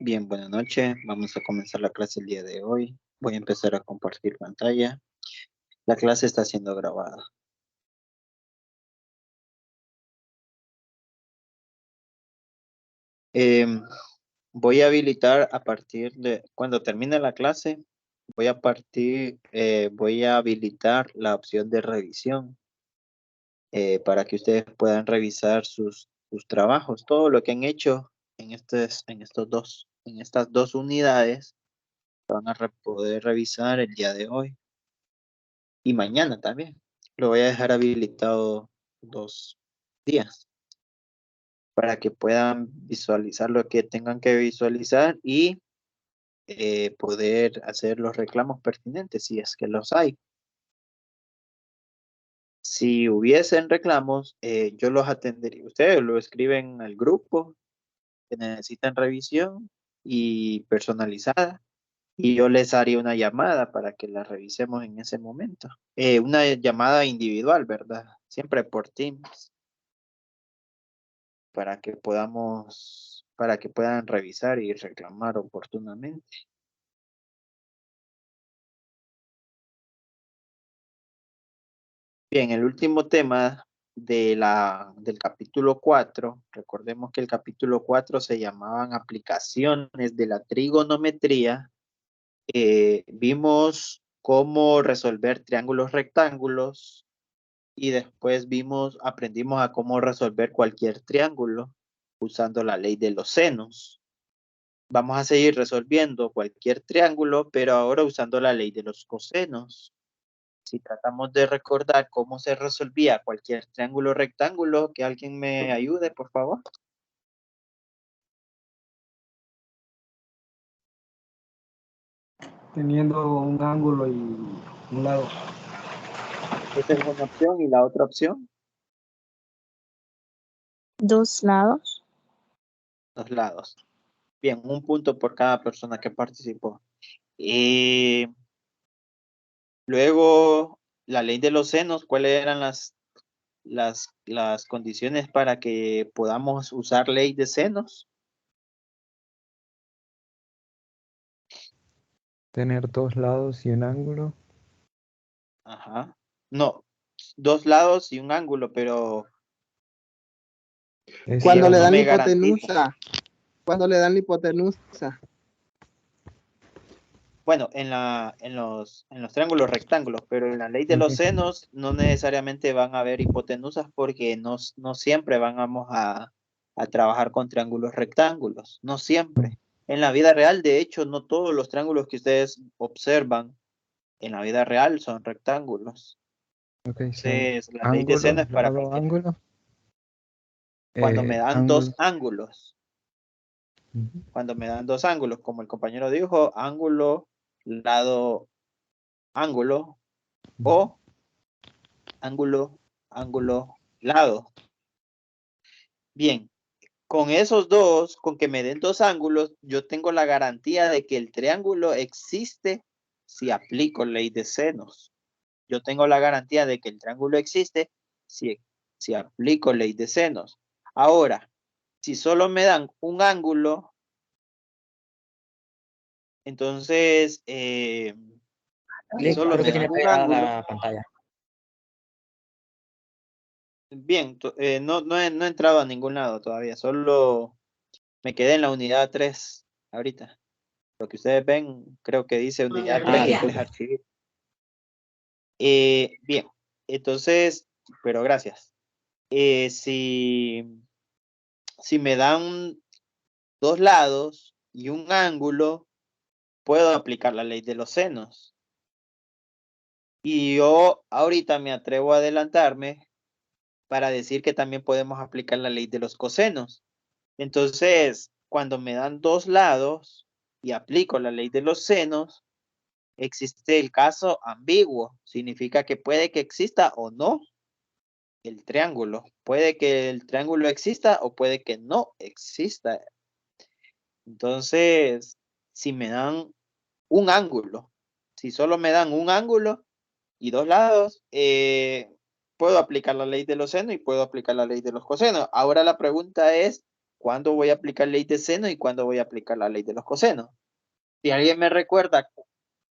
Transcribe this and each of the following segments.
Bien, buenas noches. Vamos a comenzar la clase el día de hoy. Voy a empezar a compartir pantalla. La clase está siendo grabada. Voy a habilitar a partir de cuando termine la clase. Voy a habilitar la opción de revisión para que ustedes puedan revisar sus trabajos, todo lo que han hecho en estas dos unidades. Van a poder revisar el día de hoy y mañana también. Lo voy a dejar habilitado 2 días para que puedan visualizar lo que tengan que visualizar y poder hacer los reclamos pertinentes si es que los hay. Si hubiesen reclamos, yo los atendería. Ustedes lo escriben al grupo que necesitan revisión y personalizada, y yo les haría una llamada para que la revisemos en ese momento. Una llamada individual, ¿verdad? Siempre por Teams, para que puedan revisar y reclamar oportunamente. Bien, el último tema del capítulo 4, recordemos que el capítulo 4 se llamaban aplicaciones de la trigonometría. Vimos cómo resolver triángulos rectángulos y después aprendimos a cómo resolver cualquier triángulo usando la ley de los senos. Vamos a seguir resolviendo cualquier triángulo, pero ahora usando la ley de los cosenos. Si tratamos de recordar cómo se resolvía cualquier triángulo rectángulo, que alguien me ayude, por favor. Teniendo un ángulo y un lado. Esa es una opción, y la otra opción, Dos lados. 2 lados. Bien, un punto por cada persona que participó. Luego, la ley de los senos, ¿cuáles eran las condiciones para que podamos usar ley de senos? Tener 2 lados y un ángulo. Ajá. No, 2 lados y un ángulo, pero Cuando le no dan la me garantiza. hipotenusa. Cuando le dan la hipotenusa. Bueno, en los triángulos rectángulos, pero en la ley de los senos no necesariamente van a haber hipotenusas, porque no siempre vamos a trabajar con triángulos rectángulos, no siempre. En la vida real, de hecho, no todos los triángulos que ustedes observan en la vida real son rectángulos. Entonces, la ley de seno es para cualquier. Ángulo. Cuando me dan ángulo. 2 ángulos. Cuando me dan 2 ángulos, como el compañero dijo, ángulo, lado, ángulo, o ángulo, ángulo, lado. Bien, con esos dos, con que me den 2 ángulos, yo tengo la garantía de que el triángulo existe si aplico ley de senos. Yo tengo la garantía de que el triángulo existe si aplico ley de senos. Ahora, si solo me dan un ángulo, entonces, solo me dan un ángulo. La pantalla. Bien, no he entrado a ningún lado todavía, solo me quedé en la unidad 3 ahorita. Lo que ustedes ven, creo que dice unidad 3 y después archivar. Bien, entonces, pero gracias. Si me dan 2 lados y un ángulo, puedo aplicar la ley de los senos. Y yo ahorita me atrevo a adelantarme para decir que también podemos aplicar la ley de los cosenos. Entonces, cuando me dan 2 lados y aplico la ley de los senos, existe el caso ambiguo. Significa que puede que exista o no el triángulo. Puede que el triángulo exista o puede que no exista. Entonces, si me dan un ángulo, si solo me dan un ángulo y 2 lados, puedo aplicar la ley de los senos y puedo aplicar la ley de los cosenos. Ahora la pregunta es, cuándo voy a aplicar ley de seno y cuándo voy a aplicar la ley de los cosenos. Si alguien me recuerda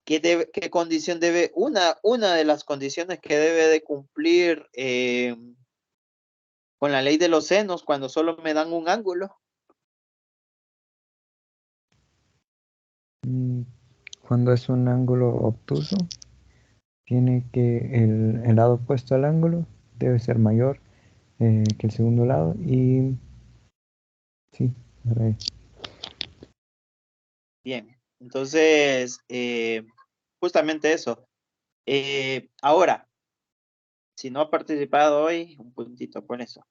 qué condición debe, una de las condiciones que debe de cumplir con la ley de los senos cuando solo me dan un ángulo. Cuando es un ángulo obtuso, tiene que el lado opuesto al ángulo debe ser mayor que el segundo lado y sí, por ahí. Bien, entonces, justamente eso. Ahora, si no ha participado hoy, un puntito por eso.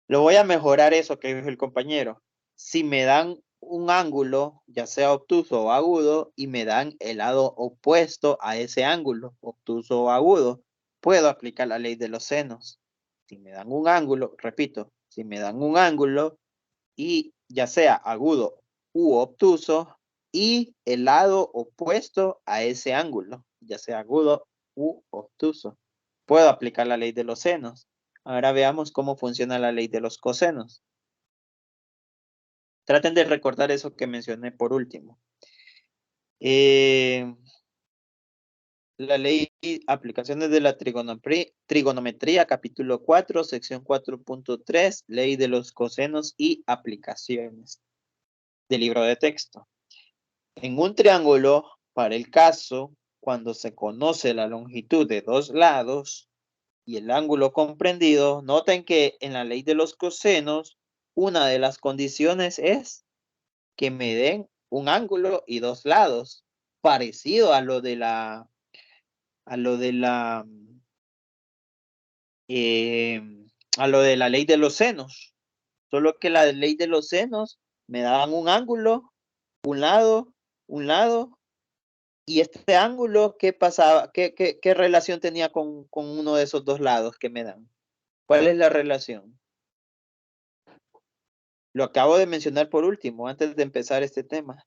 Lo voy a mejorar eso que dijo el compañero. Si me dan un ángulo, ya sea obtuso o agudo, y me dan el lado opuesto a ese ángulo, obtuso o agudo, puedo aplicar la ley de los senos. Si me dan un ángulo, repito, si me dan un ángulo y ya sea agudo u obtuso, y el lado opuesto a ese ángulo, ya sea agudo u obtuso, puedo aplicar la ley de los senos. Ahora veamos cómo funciona la ley de los cosenos. Traten de recordar eso que mencioné por último. La ley, aplicaciones de la trigonometría, capítulo 4, sección 4.3, ley de los cosenos y aplicaciones del libro de texto. En un triángulo, para el caso, cuando se conoce la longitud de dos lados y el ángulo comprendido, noten que en la ley de los cosenos, una de las condiciones es que me den un ángulo y dos lados, parecido a lo de la ley de los senos, solo que la ley de los senos me daban un ángulo, un lado, y este ángulo, ¿qué pasaba? ¿Qué relación tenía con uno de esos dos lados que me dan? ¿Cuál es la relación? Lo acabo de mencionar por último, antes de empezar este tema.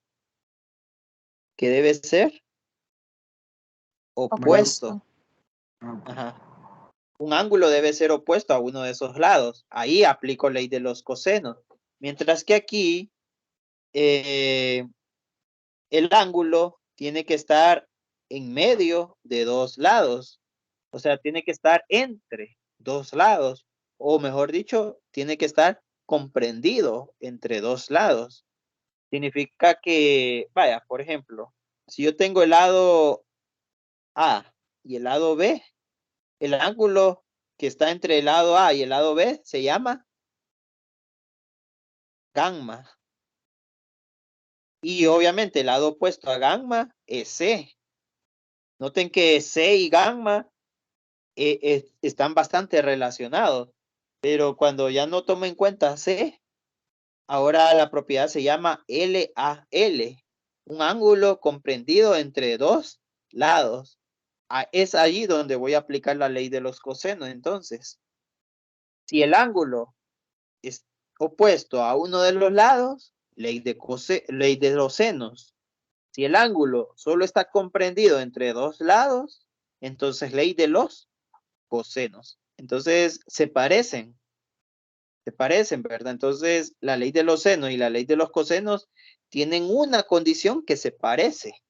¿Qué debe ser? Opuesto. Ajá. Un ángulo debe ser opuesto a uno de esos lados. Ahí aplico ley de los cosenos. Mientras que aquí, el ángulo tiene que estar en medio de dos lados. O sea, tiene que estar entre dos lados. O mejor dicho, tiene que estar comprendido entre dos lados. Significa que, vaya, por ejemplo, si yo tengo el lado A y el lado B, el ángulo que está entre el lado A y el lado B se llama gamma. Y obviamente el lado opuesto a gamma es C. Noten que C y gamma están bastante relacionados, pero cuando ya no tomo en cuenta C, ahora la propiedad se llama LAL, un ángulo comprendido entre dos lados. Es allí donde voy a aplicar la ley de los cosenos. Entonces, si el ángulo es opuesto a uno de los lados, ley de los senos. Si el ángulo solo está comprendido entre dos lados, entonces ley de los cosenos. Entonces se parecen, ¿verdad? Entonces la ley de los senos y la ley de los cosenos tienen una condición que se parece.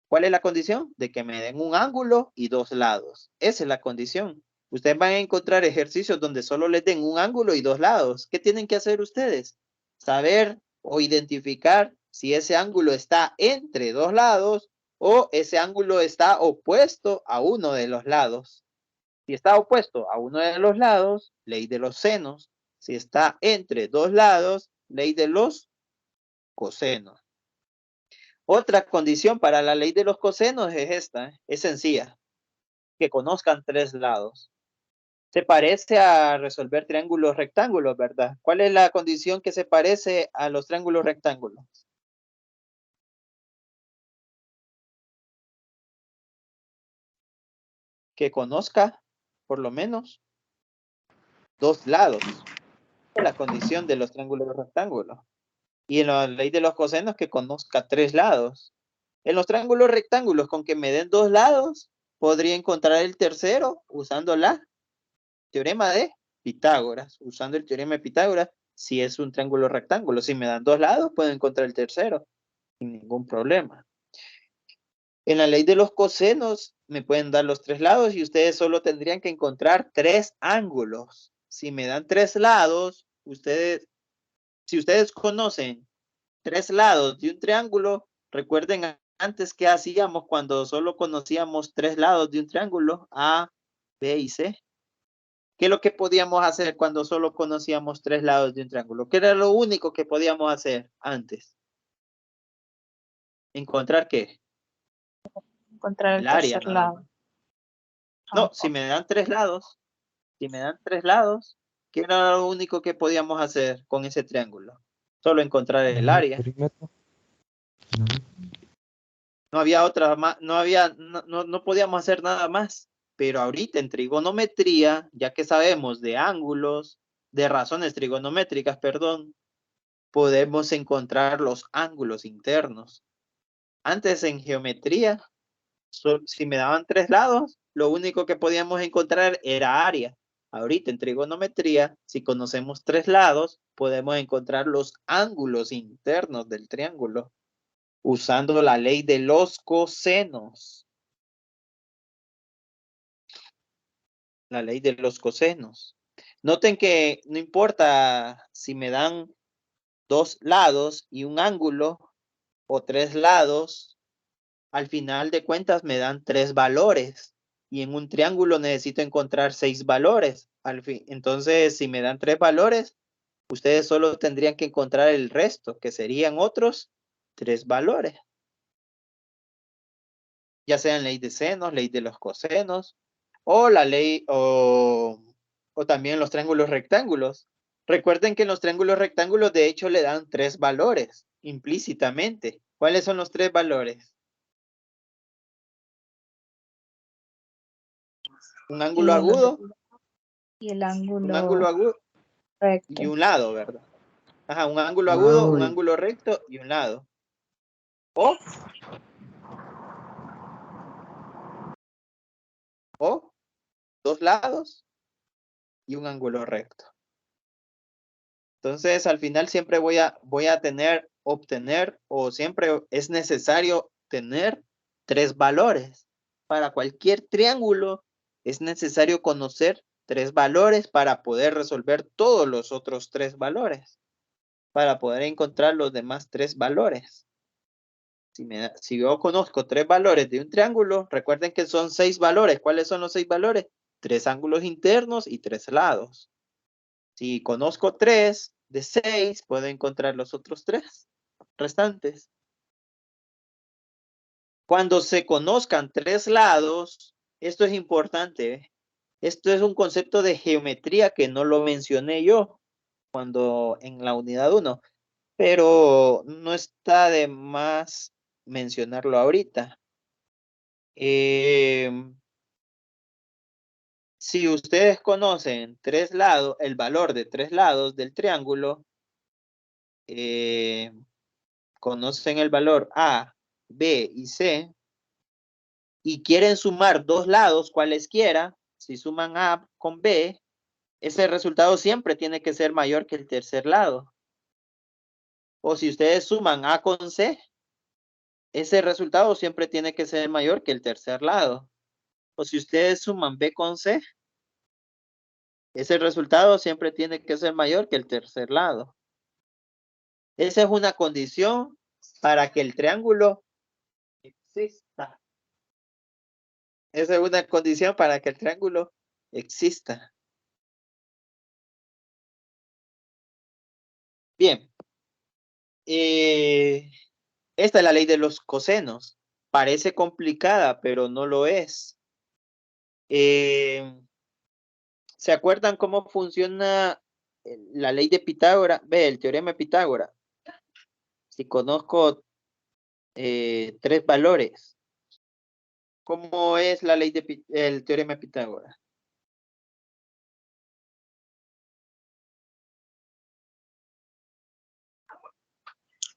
¿Cuál es la condición? De que me den un ángulo y dos lados. Esa es la condición. Ustedes van a encontrar ejercicios donde solo les den un ángulo y dos lados. ¿Qué tienen que hacer ustedes? Saber o identificar si ese ángulo está entre dos lados o ese ángulo está opuesto a uno de los lados. Si está opuesto a uno de los lados, ley de los senos. Si está entre dos lados, ley de los cosenos. Otra condición para la ley de los cosenos es esta, es sencilla, que conozcan tres lados. Se parece a resolver triángulos rectángulos, ¿verdad? ¿Cuál es la condición que se parece a los triángulos rectángulos? Que conozca, por lo menos, dos lados. Es la condición de los triángulos rectángulos. Y en la ley de los cosenos, que conozca tres lados. En los triángulos rectángulos, con que me den dos lados, podría encontrar el tercero usando la teorema de Pitágoras, usando el teorema de Pitágoras, si es un triángulo rectángulo. Si me dan dos lados, puedo encontrar el tercero sin ningún problema. En la ley de los cosenos me pueden dar los tres lados y ustedes solo tendrían que encontrar tres ángulos. Si me dan tres lados, si ustedes conocen tres lados de un triángulo, recuerden antes que hacíamos cuando solo conocíamos tres lados de un triángulo, A, B y C. ¿Qué es lo que podíamos hacer cuando solo conocíamos tres lados de un triángulo? ¿Qué era lo único que podíamos hacer antes? ¿Encontrar qué? Encontrar el El área, tercer nada lado. más. No, si me dan tres lados, ¿qué era lo único que podíamos hacer con ese triángulo? Solo encontrar el área. Perímetro. No. No había otra más, no podíamos hacer nada más. Pero ahorita en trigonometría, ya que sabemos de ángulos, de razones trigonométricas, perdón, podemos encontrar los ángulos internos. Antes en geometría, si me daban tres lados, lo único que podíamos encontrar era área. Ahorita en trigonometría, si conocemos tres lados, podemos encontrar los ángulos internos del triángulo usando la ley de los cosenos. La ley de los cosenos. Noten que no importa si me dan dos lados y un ángulo o tres lados, al final de cuentas me dan tres valores. Y en un triángulo necesito encontrar 6 valores. Entonces, si me dan 3 valores, ustedes solo tendrían que encontrar el resto, que serían otros 3 valores. Ya sean ley de senos, ley de los cosenos, o la ley, o también los triángulos rectángulos. Recuerden que en los triángulos rectángulos, de hecho, le dan 3 valores implícitamente. ¿Cuáles son los 3 valores? Un ángulo agudo. Y el Un ángulo ángulo agudo recto. y un lado, ¿verdad? Ajá, un ángulo Un agudo, un ángulo. ángulo recto y un lado. O dos lados y un ángulo recto. Entonces, al final siempre voy a obtener, o siempre es necesario tener 3 valores. Para cualquier triángulo es necesario conocer 3 valores para poder resolver todos los otros 3 valores. Para poder encontrar los demás 3 valores. Si yo conozco 3 valores de un triángulo, recuerden que son 6 valores. ¿Cuáles son los 6 valores? 3 ángulos internos y 3 lados. Si conozco 3 de 6, puedo encontrar los otros 3 restantes. Cuando se conozcan 3 lados, esto es importante. Esto es un concepto de geometría que no lo mencioné yo cuando en la unidad 1, pero no está de más mencionarlo ahorita. Si ustedes conocen 3 lados, el valor de 3 lados del triángulo, conocen el valor A, B y C, y quieren sumar 2 lados cualesquiera, si suman A con B, ese resultado siempre tiene que ser mayor que el tercer lado. O si ustedes suman A con C, ese resultado siempre tiene que ser mayor que el tercer lado. O si ustedes suman B con C, ese resultado siempre tiene que ser mayor que el tercer lado. Esa es una condición para que el triángulo exista. Esa es una condición para que el triángulo exista. Bien. Esta es la ley de los cosenos. Parece complicada, pero no lo es. ¿Se acuerdan cómo funciona la ley de Pitágoras? Ve, el teorema de Pitágoras. Si conozco 3 valores, ¿cómo es la ley el teorema de Pitágoras?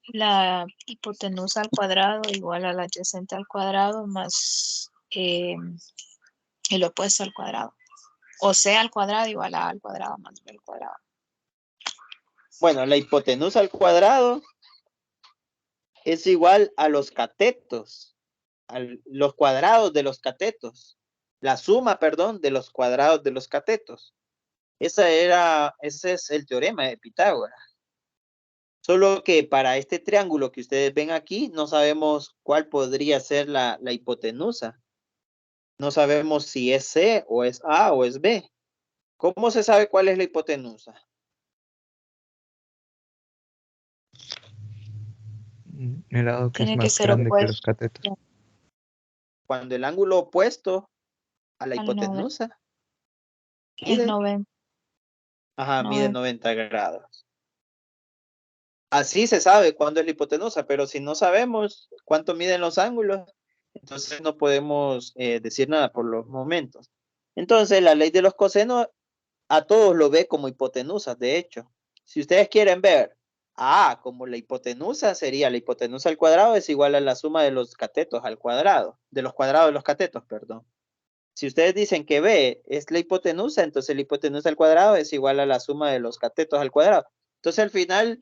La hipotenusa al cuadrado igual a la adyacente al cuadrado más el opuesto al cuadrado. O sea al cuadrado igual a al cuadrado más b al cuadrado. Bueno, la hipotenusa al cuadrado es igual a los catetos, los cuadrados de los catetos. La suma, perdón, de los cuadrados de los catetos. Ese es el teorema de Pitágoras. Solo que para este triángulo que ustedes ven aquí, no sabemos cuál podría ser la hipotenusa. No sabemos si es C o es A o es B. ¿Cómo se sabe cuál es la hipotenusa? El lado que es Tiene que más ser grande que opuesto. los catetos. Cuando el ángulo opuesto a la Al hipotenusa Es mide, 90. ajá, mide 90. 90 grados. Así se sabe cuándo es la hipotenusa, pero si no sabemos cuánto miden los ángulos, entonces no podemos decir nada por los momentos. Entonces, la ley de los cosenos a todos lo ve como hipotenusa, de hecho. Si ustedes quieren ver a A como la hipotenusa, sería la hipotenusa al cuadrado es igual a la suma de los catetos al cuadrado, de los cuadrados de los catetos, perdón. Si ustedes dicen que B es la hipotenusa, entonces la hipotenusa al cuadrado es igual a la suma de los catetos al cuadrado. Entonces, al final,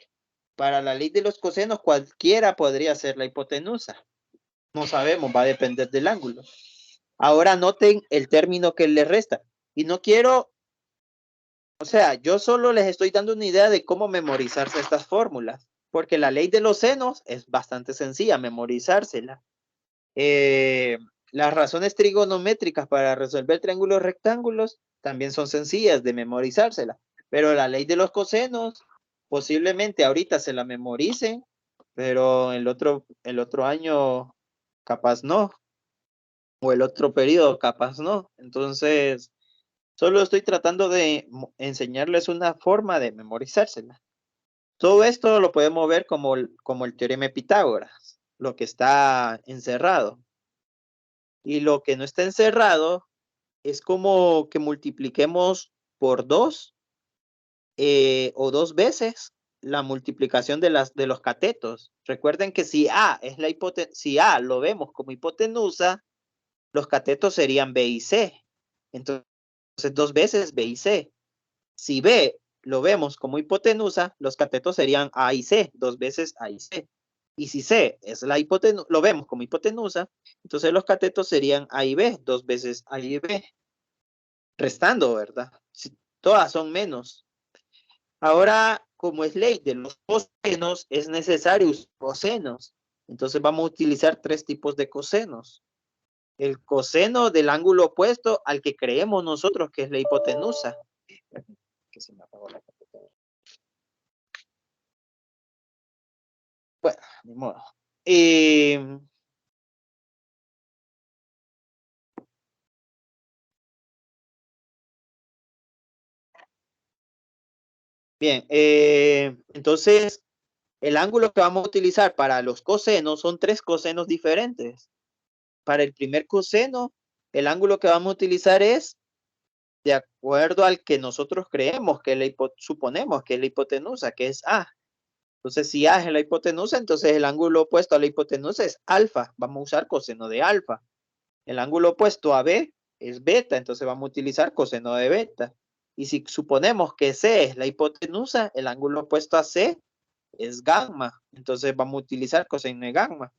para la ley de los cosenos, cualquiera podría ser la hipotenusa. No sabemos, va a depender del ángulo. Ahora noten el término que le resta. Y no quiero, o sea, yo solo les estoy dando una idea de cómo memorizarse estas fórmulas, porque la ley de los senos es bastante sencilla, memorizársela. Las razones trigonométricas para resolver triángulos rectángulos también son sencillas de memorizársela, pero la ley de los cosenos posiblemente ahorita se la memoricen, pero el otro año capaz no, o el otro periodo capaz no. Entonces, solo estoy tratando de enseñarles una forma de memorizársela. Todo esto lo podemos ver como el teorema de Pitágoras, lo que está encerrado. Y lo que no está encerrado es como que multipliquemos por 2 o 2 veces la multiplicación de los catetos. Recuerden que si si A lo vemos como hipotenusa, los catetos serían B y C. Entonces 2 veces B y C. Si B lo vemos como hipotenusa, los catetos serían A y C, 2 veces A y C. Y si C es lo vemos como hipotenusa, entonces los catetos serían A y B, 2 veces A y B. Restando, ¿verdad? Si todas son menos. Ahora, como es ley de los cosenos, es necesario usar cosenos. Entonces vamos a utilizar 3 tipos de cosenos. El coseno del ángulo opuesto al que creemos nosotros que es la hipotenusa. Que se me apagó la computadora. Bueno, ni modo. Bien, entonces el ángulo que vamos a utilizar para los cosenos son 3 cosenos diferentes. Para el primer coseno, el ángulo que vamos a utilizar es de acuerdo al que nosotros creemos que suponemos que es la hipotenusa, que es A. Entonces, si A es la hipotenusa, entonces el ángulo opuesto a la hipotenusa es alfa. Vamos a usar coseno de alfa. El ángulo opuesto a B es beta, entonces vamos a utilizar coseno de beta. Y si suponemos que C es la hipotenusa, el ángulo opuesto a C es gamma. Entonces vamos a utilizar coseno de gamma.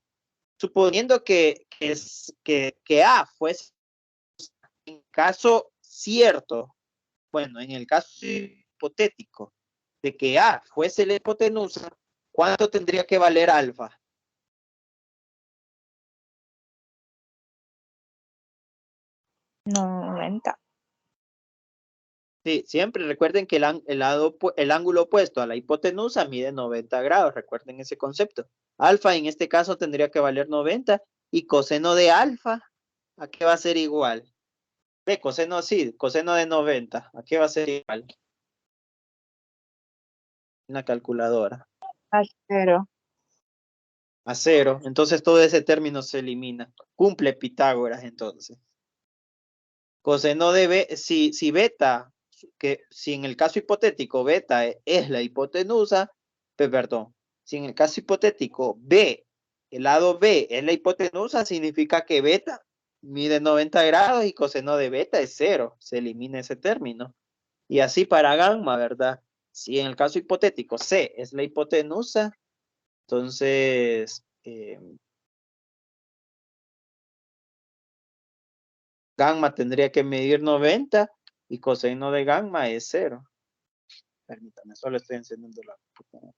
Suponiendo que A fuese en caso cierto, bueno, en el caso hipotético de que A fuese la hipotenusa, ¿cuánto tendría que valer alfa? No, 90. Sí, siempre recuerden que el ángulo opuesto a la hipotenusa mide 90 grados. Recuerden ese concepto. Alfa en este caso tendría que valer 90 y coseno de alfa, ¿a qué va a ser igual? Ve, coseno sí, coseno de 90, ¿a qué va a ser igual? En la calculadora. A 0. A 0. Entonces todo ese término se elimina. Cumple Pitágoras entonces. Coseno de B, si beta, si en el caso hipotético beta es la hipotenusa, perdón, si en el caso hipotético B, el lado B es la hipotenusa, significa que beta mide 90 grados y coseno de beta es 0. Se elimina ese término. Y así para gamma, ¿verdad? Si en el caso hipotético C es la hipotenusa, entonces gamma tendría que medir 90 y coseno de gamma es 0. Permítame, solo estoy encendiendo la computadora.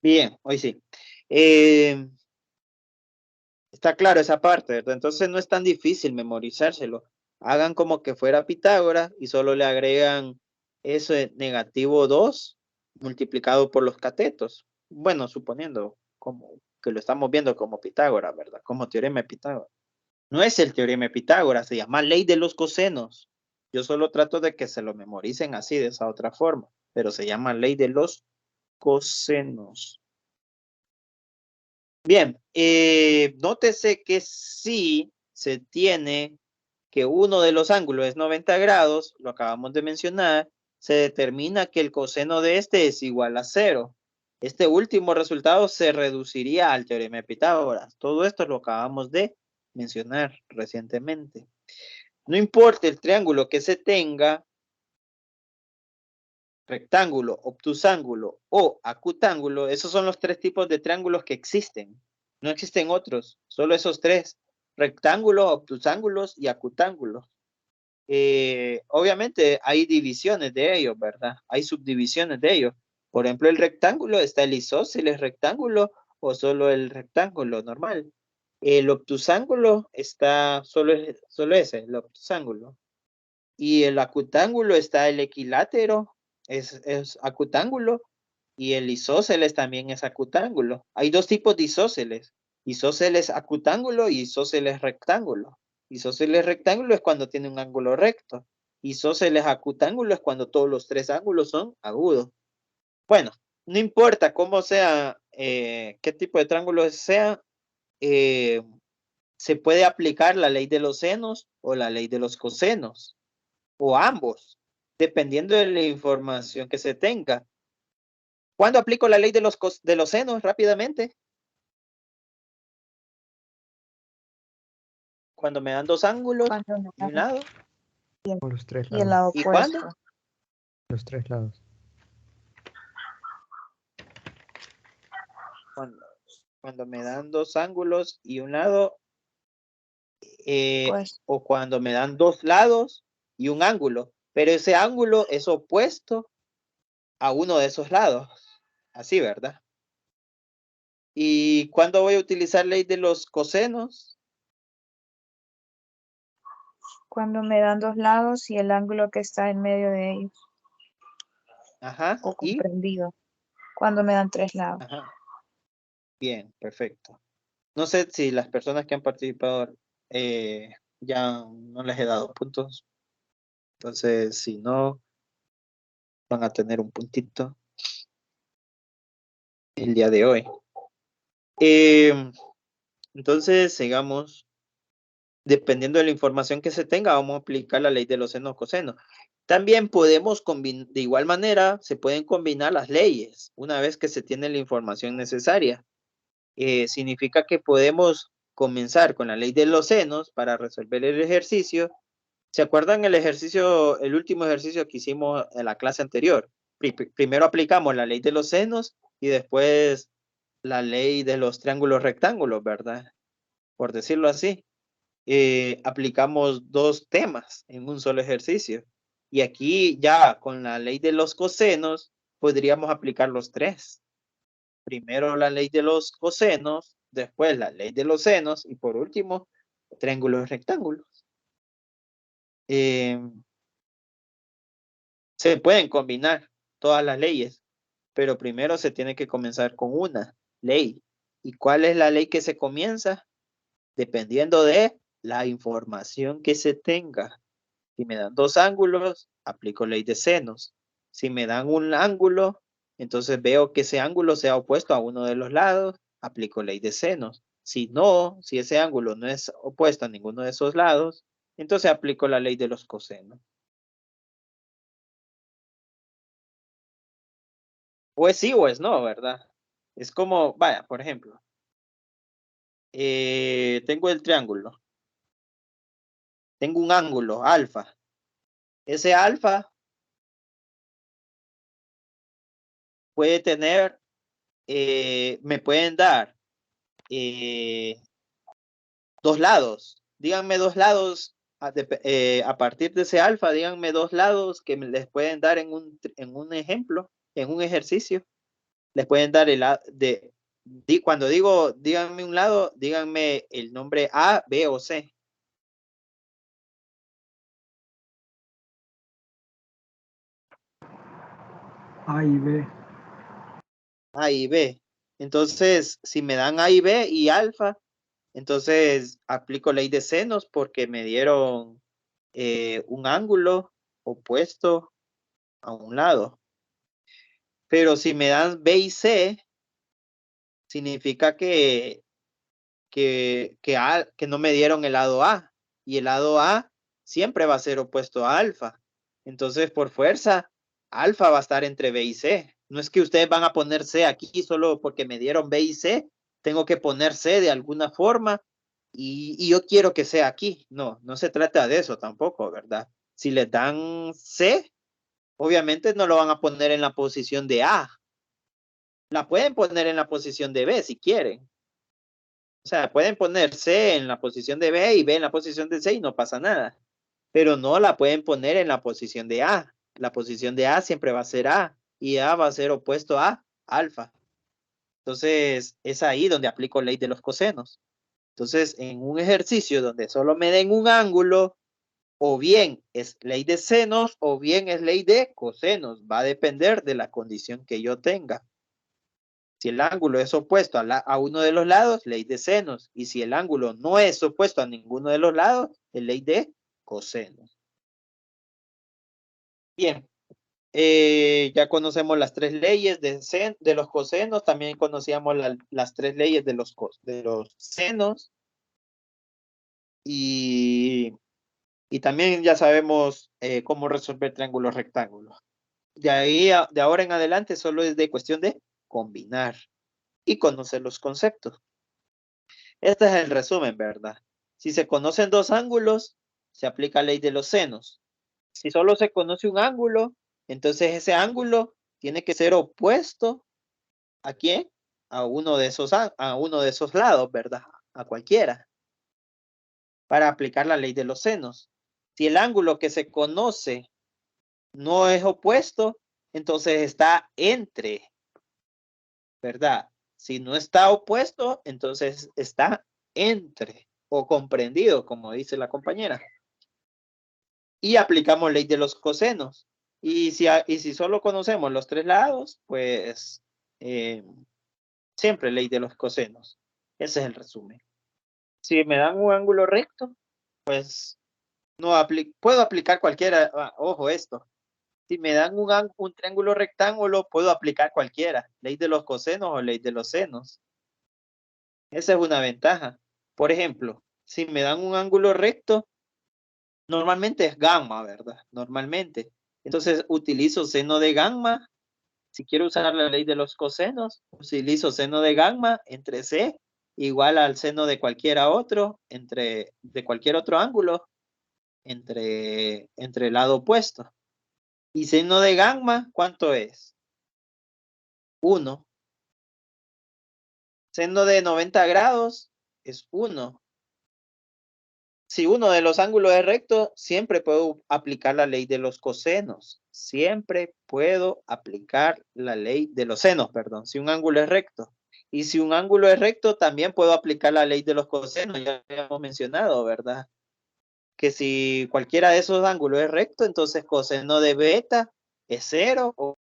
Bien, hoy sí. Está claro esa parte, ¿verdad? Entonces no es tan difícil memorizárselo. Hagan como que fuera Pitágoras y solo le agregan eso de negativo 2 multiplicado por los catetos. Bueno, suponiendo como que lo estamos viendo como Pitágoras, ¿verdad? Como teorema de Pitágoras. No es el teorema de Pitágoras, se llama ley de los cosenos. Yo solo trato de que se lo memoricen así, de esa otra forma, pero se llama ley de los cosenos. Bien, nótese que si se tiene que uno de los ángulos es 90 grados, lo acabamos de mencionar, se determina que el coseno de este es igual a 0. Este último resultado se reduciría al teorema de Pitágoras. Todo esto lo acabamos de mencionar recientemente. No importa el triángulo que se tenga, rectángulo, obtusángulo o acutángulo, esos son los tres tipos de triángulos que existen. No existen otros, solo esos tres: rectángulos, obtusángulos y acutángulos. Obviamente hay divisiones de ellos, ¿verdad? Hay subdivisiones de ellos. Por ejemplo, el rectángulo, está el isósceles rectángulo o solo el rectángulo normal. El obtusángulo está solo ese, el obtusángulo. Y el acutángulo está el equilátero, es acutángulo, y el isósceles también es acutángulo. Hay dos tipos de isósceles acutángulo y isósceles rectángulo. Isósceles rectángulo es cuando tiene un ángulo recto. Isósceles acutángulo es cuando todos los tres ángulos son agudos. Bueno, no importa cómo sea, qué tipo de triángulo sea, se puede aplicar la ley de los senos o la ley de los cosenos, o ambos, dependiendo de la información que se tenga. ¿Cuándo aplico la ley de los senos? Rápidamente. Cuando me dan dos ángulos Cuando me y un dan lado. Por los tres y el lados. lado ¿Y opuesto. cuándo? Los tres lados. Cuando me dan dos ángulos y un lado, Pues o cuando me dan dos lados y un ángulo, pero ese ángulo es opuesto a uno de esos lados. Así, ¿verdad? ¿Y cuándo voy a utilizar ley de los cosenos? cuando me dan dos lados y el ángulo que está en medio de ellos, Ajá. o ¿Y? comprendido. Cuando me dan tres lados. Ajá. Bien, perfecto. No sé si las personas que han participado ya no les he dado puntos. Entonces, si no, van a tener un puntito el día de hoy. Entonces, sigamos. Dependiendo de la información que se tenga, vamos a aplicar la ley de los senos cosenos. También podemos combinar, de igual manera, se pueden combinar las leyes una vez que se tiene la información necesaria. Significa que podemos comenzar con la ley de los senos para resolver el ejercicio. ¿Se acuerdan el ejercicio, el último ejercicio que hicimos en la clase anterior? Primero aplicamos la ley de los senos y después la ley de los triángulos rectángulos, ¿verdad? Por decirlo así. Aplicamos dos temas en un solo ejercicio. Y aquí ya con la ley de los cosenos podríamos aplicar los tres. Primero la ley de los cosenos, después la ley de los senos y por último triángulos y rectángulos. Se pueden combinar todas las leyes, pero primero se tiene que comenzar con una ley. ¿Y cuál es la ley que se comienza? Dependiendo de la información que se tenga. Si me dan dos ángulos, aplico ley de senos. Si me dan un ángulo, entonces veo que ese ángulo sea opuesto a uno de los lados, aplico ley de senos. Si no, si ese ángulo no es opuesto a ninguno de esos lados, entonces aplico la ley de los cosenos. O es sí o es no, ¿verdad? Es como, vaya, por ejemplo, tengo el triángulo. Tengo un ángulo, alfa. Ese alfa puede tener, me pueden dar dos lados. Díganme dos lados a partir de ese alfa, díganme dos lados que les pueden dar en un ejemplo, en un ejercicio. Les pueden dar cuando digo díganme un lado, díganme el nombre A, B o C. A y B. A y B. Entonces, si me dan A y B y alfa, entonces aplico ley de senos porque me dieron un ángulo opuesto a un lado. Pero si me dan B y C, significa que no me dieron el lado A. Y el lado A siempre va a ser opuesto a alfa. Entonces, por fuerza, alfa va a estar entre B y C. No es que ustedes van a poner C aquí solo porque me dieron B y C. Tengo que poner C de alguna forma y yo quiero que sea aquí. No, no se trata de eso tampoco, ¿verdad? Si les dan C, obviamente no lo van a poner en la posición de A. La pueden poner en la posición de B si quieren. O sea, pueden poner C en la posición de B y B en la posición de C y no pasa nada. Pero no la pueden poner en la posición de A. La posición de A siempre va a ser A y A va a ser opuesto a alfa. Entonces, es ahí donde aplico ley de los cosenos. Entonces, en un ejercicio donde solo me den un ángulo, o bien es ley de senos o bien es ley de cosenos. Va a depender de la condición que yo tenga. Si el ángulo es opuesto a uno de los lados, ley de senos. Y si el ángulo no es opuesto a ninguno de los lados, es ley de cosenos. Bien, ya conocemos las tres leyes de los cosenos. También conocíamos las tres leyes de los senos. Y también ya sabemos cómo resolver triángulos rectángulos. De ahora en adelante solo es de cuestión de combinar y conocer los conceptos. Este es el resumen, ¿verdad? Si se conocen dos ángulos, se aplica la ley de los senos. Si solo se conoce un ángulo, entonces ese ángulo tiene que ser opuesto ¿a quién? A uno de esos lados, ¿verdad? A cualquiera. Para aplicar la ley de los senos. Si el ángulo que se conoce no es opuesto, entonces está entre, ¿verdad? Si no está opuesto, entonces está entre o comprendido, como dice la compañera. Y aplicamos ley de los cosenos. Y si solo conocemos los tres lados, pues siempre ley de los cosenos. Ese es el resumen. Si me dan un ángulo recto, pues no puedo aplicar cualquiera. Ojo esto. Si me dan un triángulo rectángulo, puedo aplicar cualquiera. Ley de los cosenos o ley de los senos. Esa es una ventaja. Por ejemplo, si me dan un ángulo recto, normalmente es gamma, ¿verdad? Normalmente. Entonces utilizo seno de gamma. Si quiero usar la ley de los cosenos, utilizo seno de gamma entre C igual al seno de cualquier otro, de cualquier otro ángulo, entre el lado opuesto. ¿Y seno de gamma cuánto es? 1. Seno de 90 grados es 1. Si uno de los ángulos es recto, siempre puedo aplicar la ley de los cosenos. Siempre puedo aplicar la ley de los senos, perdón, si un ángulo es recto. Y si un ángulo es recto, también puedo aplicar la ley de los cosenos. Ya habíamos mencionado, ¿verdad? Que si cualquiera de esos ángulos es recto, entonces coseno de beta es 0, o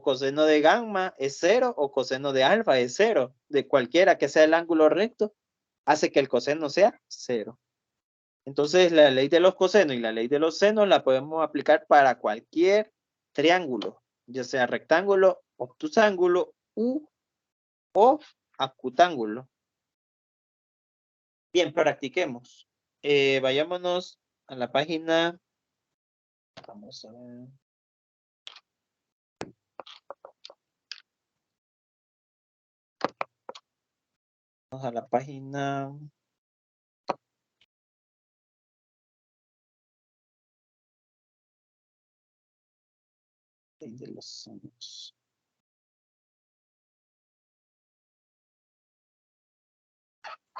coseno de gamma es 0, o coseno de alfa es 0. De cualquiera que sea el ángulo recto, hace que el coseno sea 0. Entonces, la ley de los cosenos y la ley de los senos la podemos aplicar para cualquier triángulo, ya sea rectángulo, obtusángulo o acutángulo. Bien, practiquemos. Vayámonos a la página. Vamos a ver. Vamos a la página. De los años.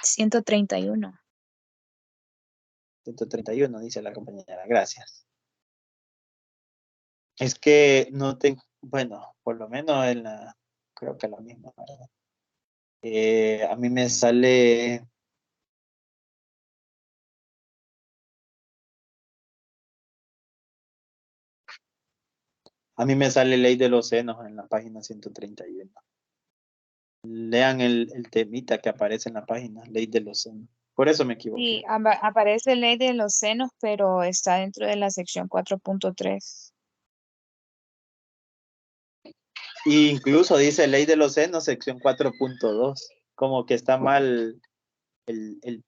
131. 131, dice la compañera. Gracias. Es que no tengo, bueno, por lo menos en la, creo que la misma, ¿verdad? A mí me sale... A mí me sale ley de los senos en la página 131. Lean el temita que aparece en la página, ley de los senos. Por eso me equivoqué. Sí, aparece ley de los senos, pero está dentro de la sección 4.3. Incluso dice ley de los senos, sección 4.2. Como que está mal el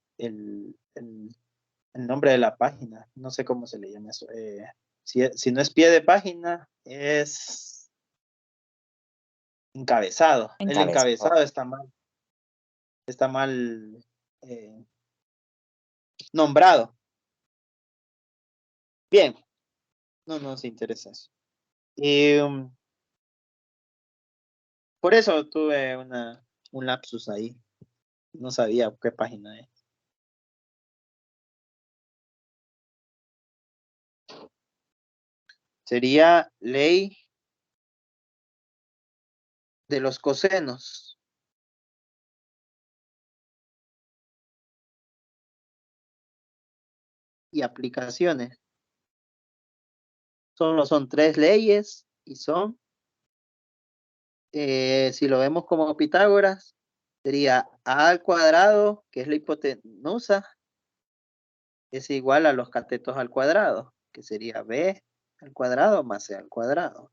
nombre de la página. No sé cómo se le llama eso. Si no es pie de página, es encabezado. El encabezado está mal. Está mal nombrado. Bien. No nos interesa eso. Por eso tuve un lapsus ahí. No sabía qué página es. Sería ley de los cosenos. Y aplicaciones. Son 3 leyes y son, si lo vemos como Pitágoras, sería a al cuadrado, que es la hipotenusa, es igual a los catetos al cuadrado, que sería b al cuadrado más c al cuadrado.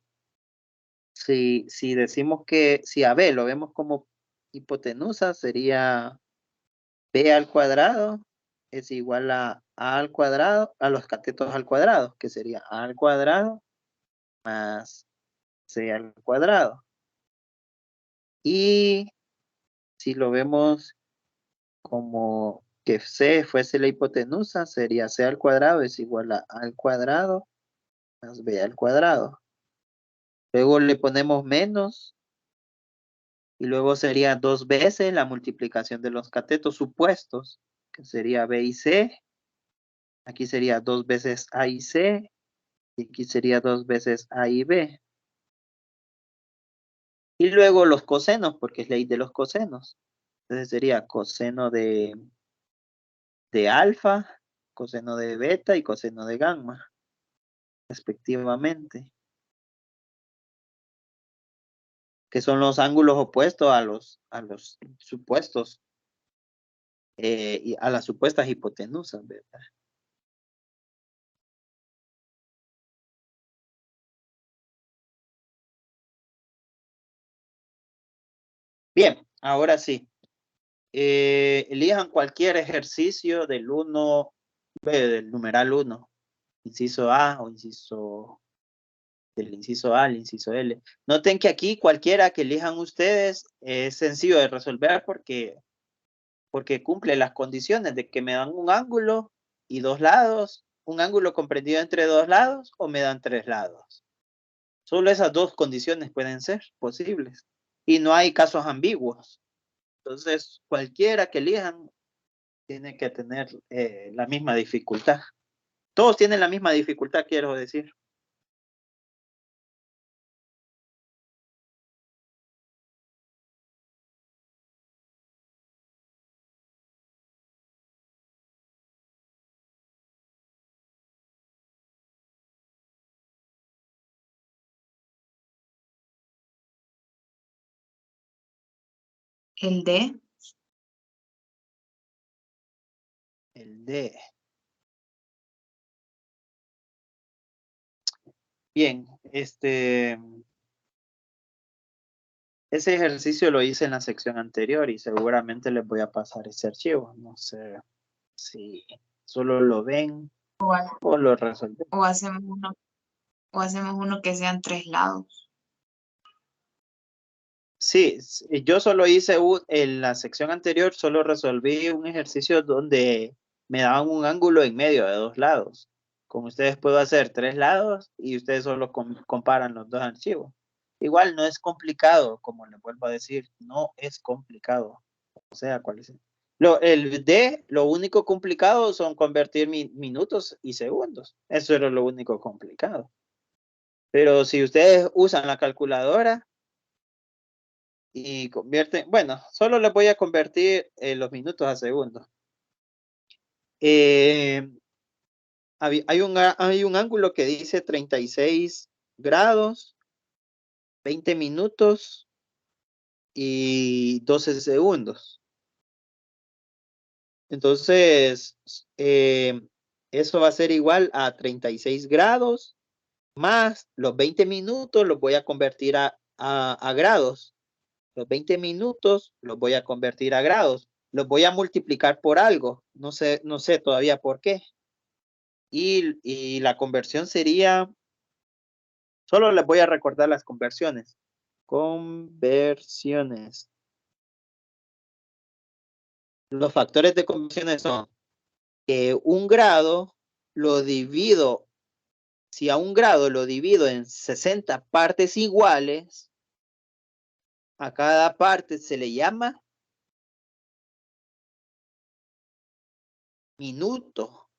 Si decimos que si a b lo vemos como hipotenusa, sería b al cuadrado es igual a al cuadrado, a los catetos al cuadrado, que sería a al cuadrado más c al cuadrado. Y si lo vemos como que c fuese la hipotenusa, sería c al cuadrado es igual a al cuadrado más b al cuadrado. Luego le ponemos menos y luego sería 2 veces la multiplicación de los catetos supuestos, que sería b y c. Aquí sería 2 veces a y c y aquí sería 2 veces a y b. Y luego los cosenos, porque es ley de los cosenos. Entonces sería coseno de alfa, coseno de beta y coseno de gamma, respectivamente. Que son los ángulos opuestos a los supuestos, y a las supuestas hipotenusas, ¿verdad? Bien, ahora sí. Elijan cualquier ejercicio del numeral 1, inciso A o del inciso A al inciso L. Noten que aquí cualquiera que elijan ustedes es sencillo de resolver porque cumple las condiciones de que me dan un ángulo y 2 lados, un ángulo comprendido entre 2 lados o me dan 3 lados. Solo esas 2 condiciones pueden ser posibles y no hay casos ambiguos. Entonces, cualquiera que elijan tiene que tener la misma dificultad. Todos tienen la misma dificultad, quiero decir. El D. El D. Bien, ese ejercicio lo hice en la sección anterior y seguramente les voy a pasar ese archivo. No sé si solo lo ven o lo resuelven. O hacemos uno que sean 3 lados. Sí, yo solo hice en la sección anterior, solo resolví un ejercicio donde me daban un ángulo en medio de dos lados. Con ustedes puedo hacer 3 lados y ustedes solo comparan los dos archivos. Igual no es complicado, como les vuelvo a decir, no es complicado. O sea, ¿cuál es? El D, lo único complicado son convertir minutos y segundos. Eso era lo único complicado. Pero si ustedes usan la calculadora y convierten, bueno, solo les voy a convertir los minutos a segundos. Hay un ángulo que dice 36 grados, 20 minutos y 12 segundos. Entonces, eso va a ser igual a 36 grados más los 20 minutos los voy a convertir a grados. Los 20 minutos los voy a convertir a grados. Los voy a multiplicar por algo. No sé todavía por qué. Y la conversión sería, solo les voy a recordar las conversiones. Conversiones. Los factores de conversiones son que un grado lo divido, si a un grado lo divido en 60 partes iguales, a cada parte se le llama minuto.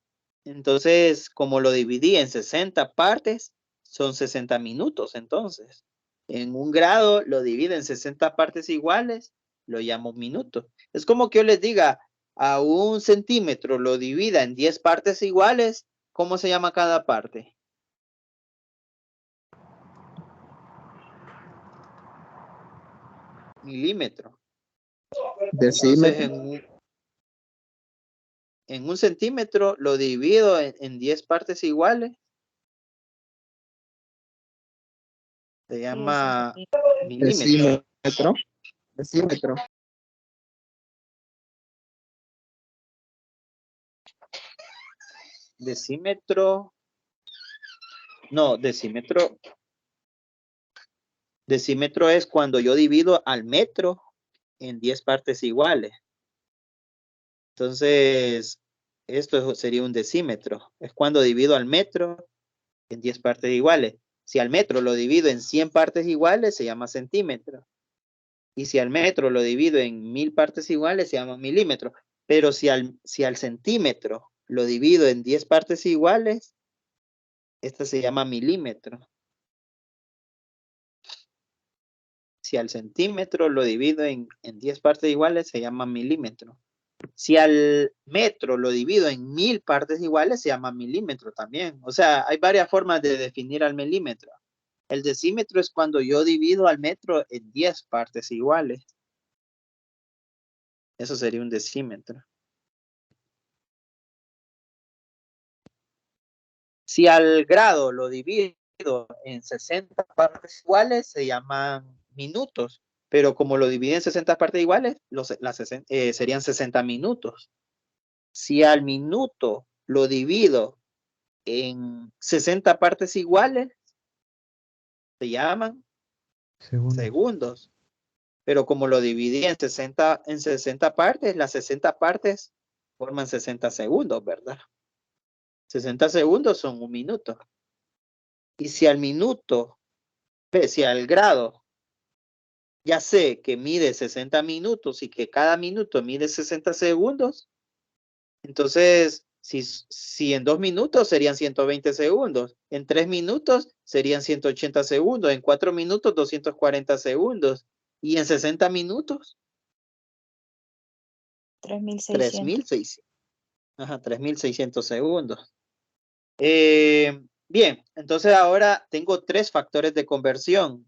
Entonces, como lo dividí en 60 partes, son 60 minutos. Entonces, en un grado lo divido en 60 partes iguales, lo llamo minuto. Es como que yo les diga, a un centímetro lo divida en 10 partes iguales, ¿cómo se llama cada parte? Milímetro. Entonces, Decímetro. en un centímetro lo divido en 10 partes iguales. Se llama milímetro. Decímetro. Decímetro. Decímetro. No, decímetro. Decímetro es cuando yo divido al metro en 10 partes iguales. Entonces, esto sería un decímetro. Es cuando divido al metro en 10 partes iguales. Si al metro lo divido en 100 partes iguales, se llama centímetro. Y si al metro lo divido en 1000 partes iguales, se llama milímetro. Pero si al centímetro lo divido en 10 partes iguales, esta se llama milímetro. Si al centímetro lo divido en 10 partes iguales, se llama milímetro. Si al metro lo divido en 1000 partes iguales, se llama milímetro también. O sea, hay varias formas de definir al milímetro. El decímetro es cuando yo divido al metro en 10 partes iguales. Eso sería un decímetro. Si al grado lo divido en 60 partes iguales, se llaman minutos. Pero como lo divido en 60 partes iguales, serían 60 minutos. Si al minuto lo divido en 60 partes iguales, se llaman segundos. Pero como lo dividí en 60 partes, las 60 partes forman 60 segundos, ¿verdad? 60 segundos son un minuto. Y si al minuto, si al grado, ya sé que mide 60 minutos y que cada minuto mide 60 segundos, entonces, si en 2 minutos serían 120 segundos, en 3 minutos serían 180 segundos, en 4 minutos 240 segundos, y en 60 minutos 3600. 3600. Ajá, 3600 segundos. Bien, entonces ahora tengo 3 factores de conversión.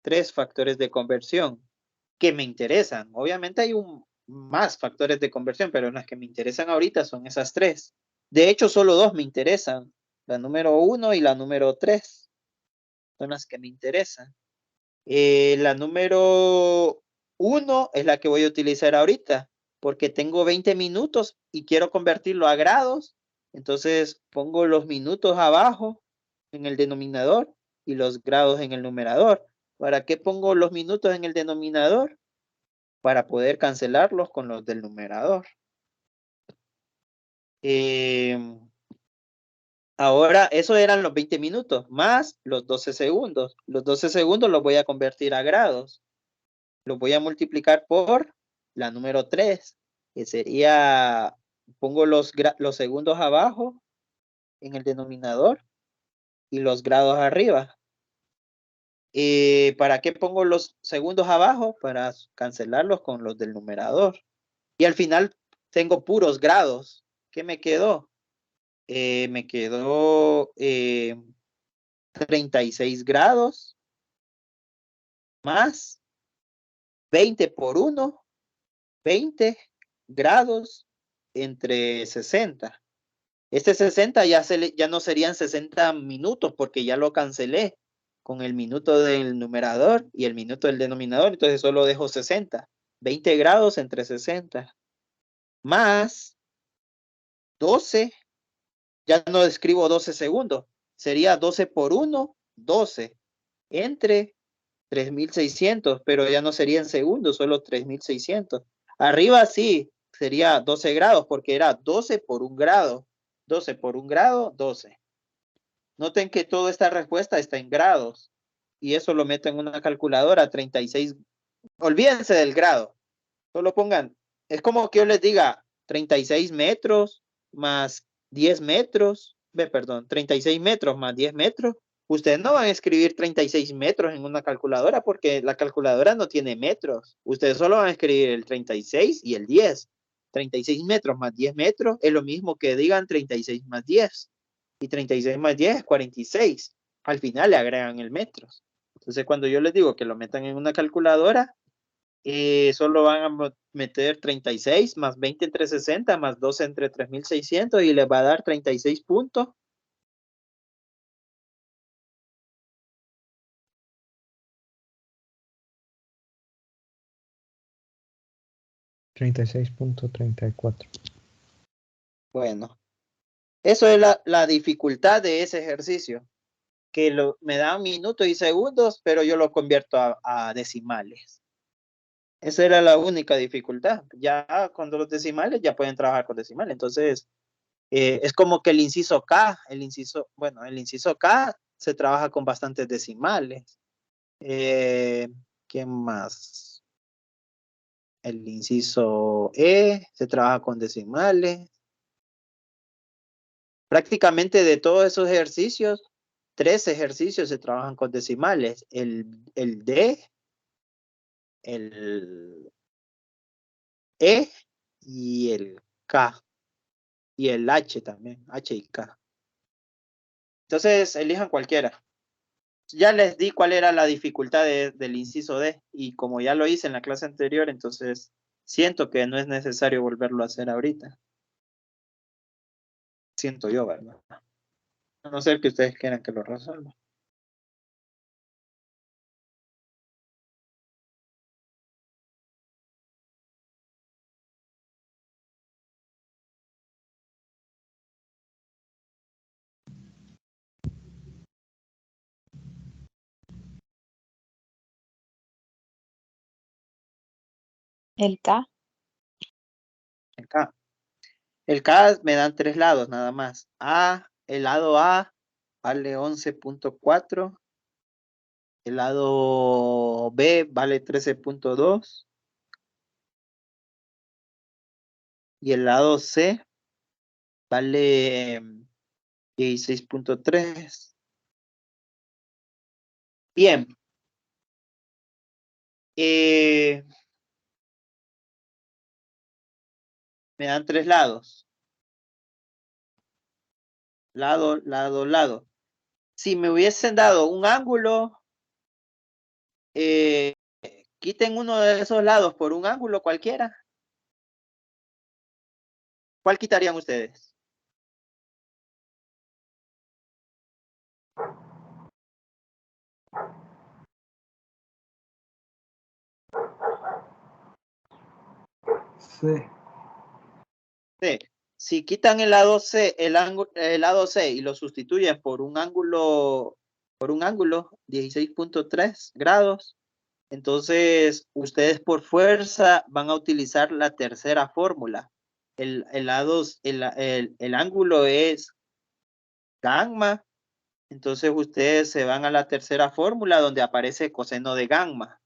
3 factores de conversión que me interesan. Obviamente hay más factores de conversión, pero las que me interesan ahorita son esas 3. De hecho, solo 2 me interesan. La número 1 y la número 3 son las que me interesan. La número 1 es la que voy a utilizar ahorita, porque tengo 20 minutos y quiero convertirlo a grados. Entonces pongo los minutos abajo en el denominador y los grados en el numerador. ¿Para qué pongo los minutos en el denominador? Para poder cancelarlos con los del numerador. Ahora, eso eran los 20 minutos, más los 12 segundos. Los 12 segundos los voy a convertir a grados. Los voy a multiplicar por la número 3, que sería, pongo los segundos abajo en el denominador y los grados arriba. ¿Para qué pongo los segundos abajo? Para cancelarlos con los del numerador. Y al final tengo puros grados. ¿Qué me quedó? Me quedó 36 grados más 20 por 1, 20 grados entre 60. Este 60 ya no serían 60 minutos porque ya lo cancelé con el minuto del numerador y el minuto del denominador, entonces solo dejo 60. 20 grados entre 60 más 12, ya no escribo 12 segundos, sería 12 por 1, 12 entre 3600, pero ya no serían segundos, solo 3600. Arriba sí, sería 12 grados porque era 12 por 1 grado. 12 por 1 grado, 12. Noten que toda esta respuesta está en grados y eso lo meto en una calculadora, 36. Olvídense del grado, solo pongan, es como que yo les diga 36 metros más 10 metros, perdón, 36 metros más 10 metros. Ustedes no van a escribir 36 metros en una calculadora porque la calculadora no tiene metros. Ustedes solo van a escribir el 36 y el 10. 36 metros más 10 metros es lo mismo que digan 36 más 10. Y 36 más 10 es 46. Al final le agregan el metros. Entonces cuando yo les digo que lo metan en una calculadora, solo van a meter 36 más 20 entre 60 más 12 entre 3600 y les va a dar 36 puntos. 36.34. Bueno, eso es la dificultad de ese ejercicio, que me dan minutos y segundos, pero yo lo convierto a decimales. Esa era la única dificultad. Ya con los decimales ya pueden trabajar con decimales. Entonces, es como que el inciso K, el inciso K se trabaja con bastantes decimales. ¿Qué más? El inciso E se trabaja con decimales. Prácticamente de todos esos ejercicios, 3 ejercicios se trabajan con decimales. El D, el E y el K. Y el H también, H y K. Entonces, elijan cualquiera. Ya les di cuál era la dificultad del inciso D. Y como ya lo hice en la clase anterior, entonces siento que no es necesario volverlo a hacer ahorita. Siento yo, ¿verdad? A no ser que ustedes quieran que lo resuelva. El K. El K. El K me dan 3 lados nada más. El lado A vale 11.4. El lado B vale 13.2. Y el lado C vale 16.3. Bien. Me dan 3 lados. Lado, lado, lado. Si me hubiesen dado un ángulo, quiten uno de esos lados por un ángulo cualquiera. ¿Cuál quitarían ustedes? C. C. Si quitan el lado C, el lado C y lo sustituyen por un ángulo por un ángulo, 16.3 grados. Entonces, ustedes por fuerza van a utilizar la tercera fórmula. El ángulo es gamma. Entonces, ustedes se van a la tercera fórmula donde aparece coseno de gamma.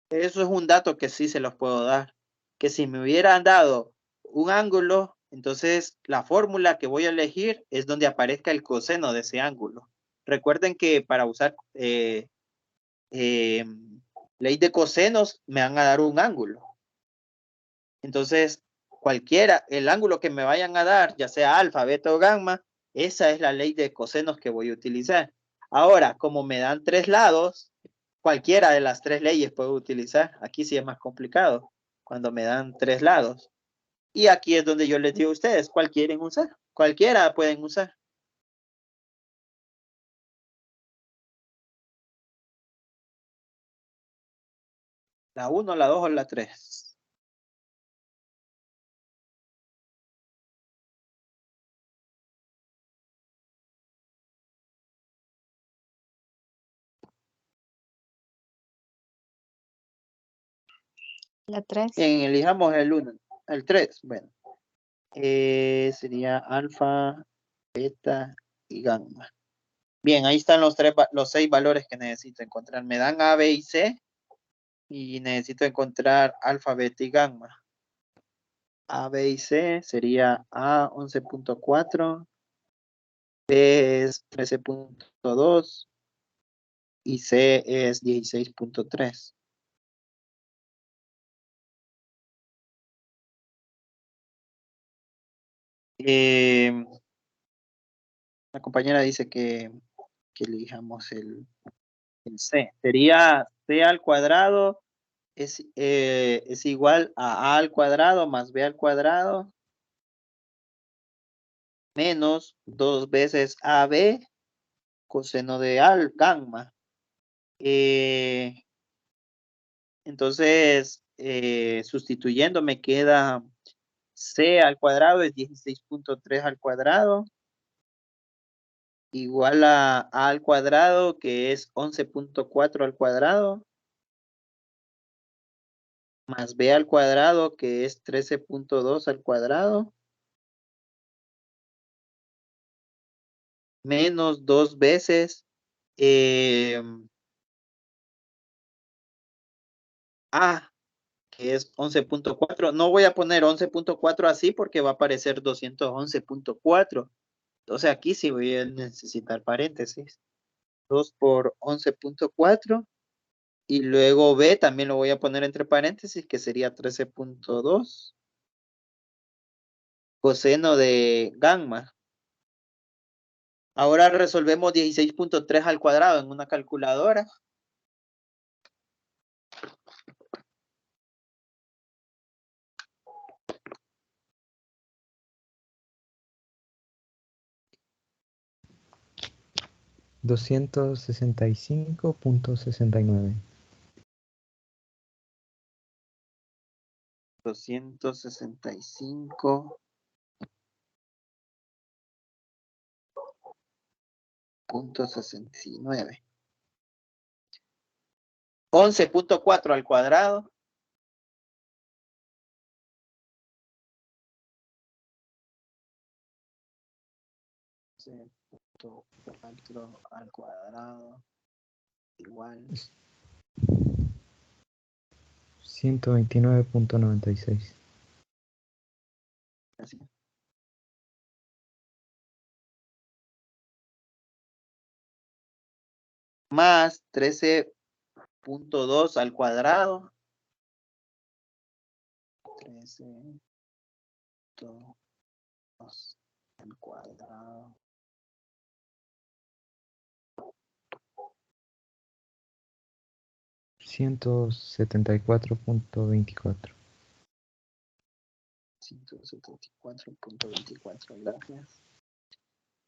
Eso es un dato que sí se los puedo dar. Que si me hubieran dado un ángulo, entonces la fórmula que voy a elegir es donde aparezca el coseno de ese ángulo. Recuerden que para usar ley de cosenos me van a dar un ángulo. Entonces, cualquiera, el ángulo que me vayan a dar, ya sea alfa, beta o gamma, esa es la ley de cosenos que voy a utilizar. Ahora, como me dan tres lados, cualquiera de las tres leyes puedo utilizar. Aquí sí es más complicado, cuando me dan tres lados. Y aquí es donde yo les digo a ustedes, ¿cuál quieren usar? Cualquiera pueden usar. La 1, la 2 o la 3. La 3. Bien, elijamos el 1, el 3. Bueno, sería alfa, beta y gamma. Bien, ahí están los 6 valores que necesito encontrar. Me dan A, B y C. Y necesito encontrar alfa, beta y gamma. A, B y C sería A 11.4, B es 13.2 y C es 16.3. La compañera dice que elijamos el C. Sería C al cuadrado es igual a al cuadrado más B al cuadrado menos 2 veces AB coseno de gamma. Entonces, sustituyendo me queda C al cuadrado es 16.3 al cuadrado igual a al cuadrado que es 11.4 al cuadrado más B al cuadrado que es 13.2 al cuadrado menos 2 veces A que es 11.4. No voy a poner 11.4 así porque va a aparecer 211.4. Entonces aquí sí voy a necesitar paréntesis. 2 por 11.4 y luego B también lo voy a poner entre paréntesis que sería 13.2 coseno de gamma. Ahora resolvemos 16.3 al cuadrado en una calculadora. $265.69. 265.69. 11.4 al cuadrado. .4 al cuadrado igual 129.96. así. Más 13.2 al cuadrado 13.2 al cuadrado 174.24. 174.24, gracias.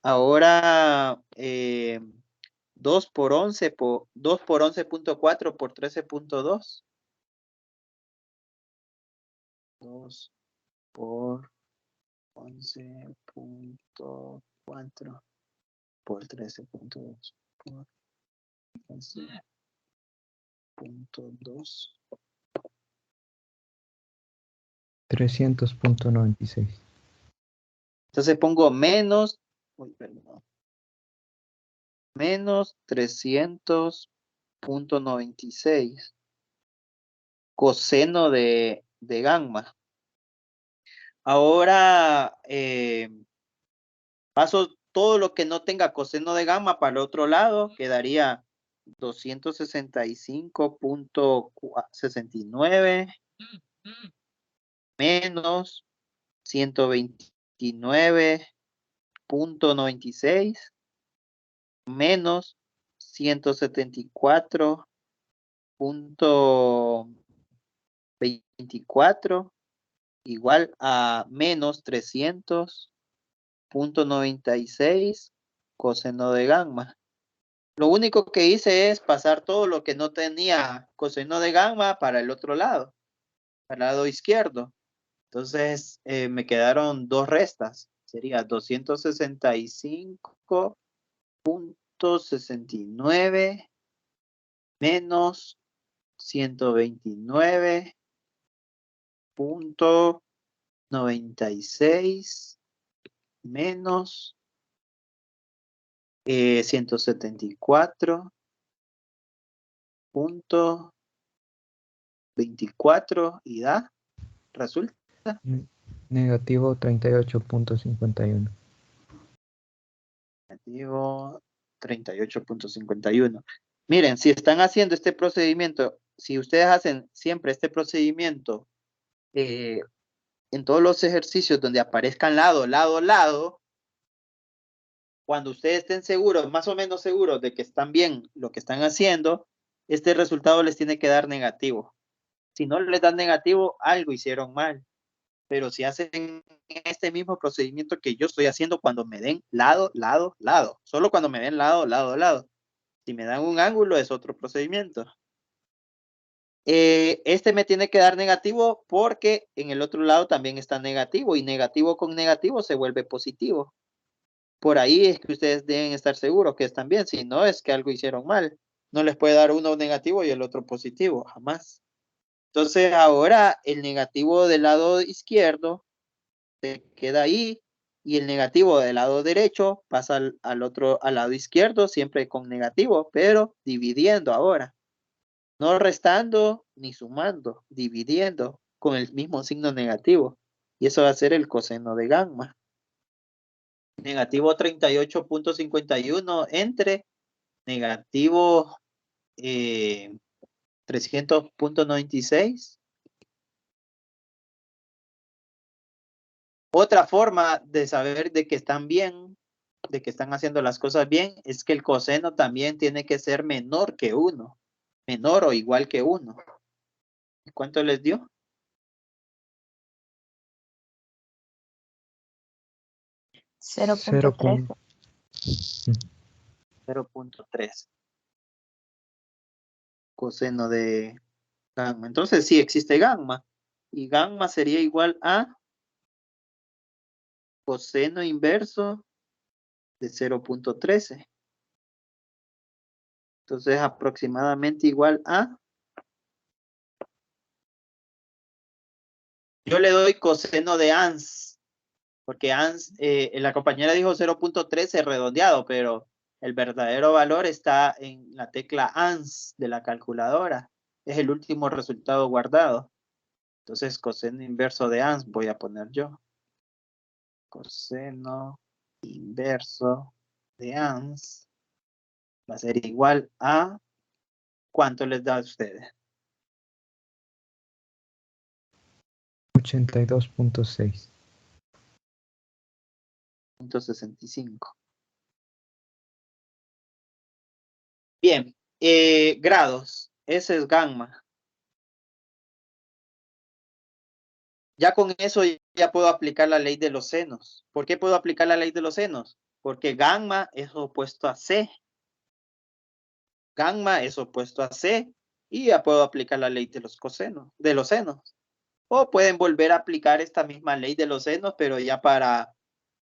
Ahora 2 por 11 por 2 por 11.4 por 13.2. 2 por 11.4 por 13.2 por 15.2. 300.96. Entonces pongo menos, uy, perdón, menos 300.96 coseno de gamma. Ahora paso todo lo que no tenga coseno de gamma para el otro lado, quedaría 265.69 menos 129.96 menos 174.24 igual a menos 300.96 coseno de gamma. Lo único que hice es pasar todo lo que no tenía coseno de gamma para el otro lado, para el lado izquierdo. Entonces me quedaron dos restas. Sería 265.69 menos 129.96 menos 174.24 y da, resulta. Negativo 38.51. Negativo 38.51. Miren, si están haciendo este procedimiento, si ustedes hacen siempre este procedimiento en todos los ejercicios donde aparezcan lado, lado, lado, cuando ustedes estén seguros, más o menos seguros de que están bien lo que están haciendo, este resultado les tiene que dar negativo. Si no les dan negativo, algo hicieron mal. Pero si hacen este mismo procedimiento que yo estoy haciendo cuando me den lado, lado, lado. Solo cuando me den lado, lado, lado. Si me dan un ángulo es otro procedimiento. Este me tiene que dar negativo porque en el otro lado también está negativo y negativo con negativo se vuelve positivo. Por ahí es que ustedes deben estar seguros que están bien. Si no, es que algo hicieron mal. No les puede dar uno negativo y el otro positivo, jamás. Entonces ahora el negativo del lado izquierdo se queda ahí y el negativo del lado derecho pasa al lado izquierdo siempre con negativo, pero dividiendo ahora. No restando ni sumando, dividiendo con el mismo signo negativo. Y eso va a ser el coseno de gamma. Negativo 38.51 entre negativo 300.96. Otra forma de saber de que están bien, de que están haciendo las cosas bien, es que el coseno también tiene que ser menor que 1. Menor o igual que 1. ¿Cuánto les dio? 0.13. 0.3. Coseno de gamma. Entonces sí existe gamma. Y gamma sería igual a coseno inverso de 0.13. Entonces aproximadamente igual a... Yo le doy coseno de ANS. Porque ANS, la compañera dijo 0.13 redondeado, pero el verdadero valor está en la tecla ANS de la calculadora. Es el último resultado guardado. Entonces, coseno inverso de ANS voy a poner yo. Coseno inverso de ANS va a ser igual a... ¿Cuánto les da a ustedes? 82.6. 0.65. Bien, grados. Ese es gamma. Ya con eso ya puedo aplicar la ley de los senos. ¿Por qué puedo aplicar la ley de los senos? Porque gamma es opuesto a C. Gamma es opuesto a C y ya puedo aplicar la ley de los cosenos, de los senos. O pueden volver a aplicar esta misma ley de los senos, pero ya para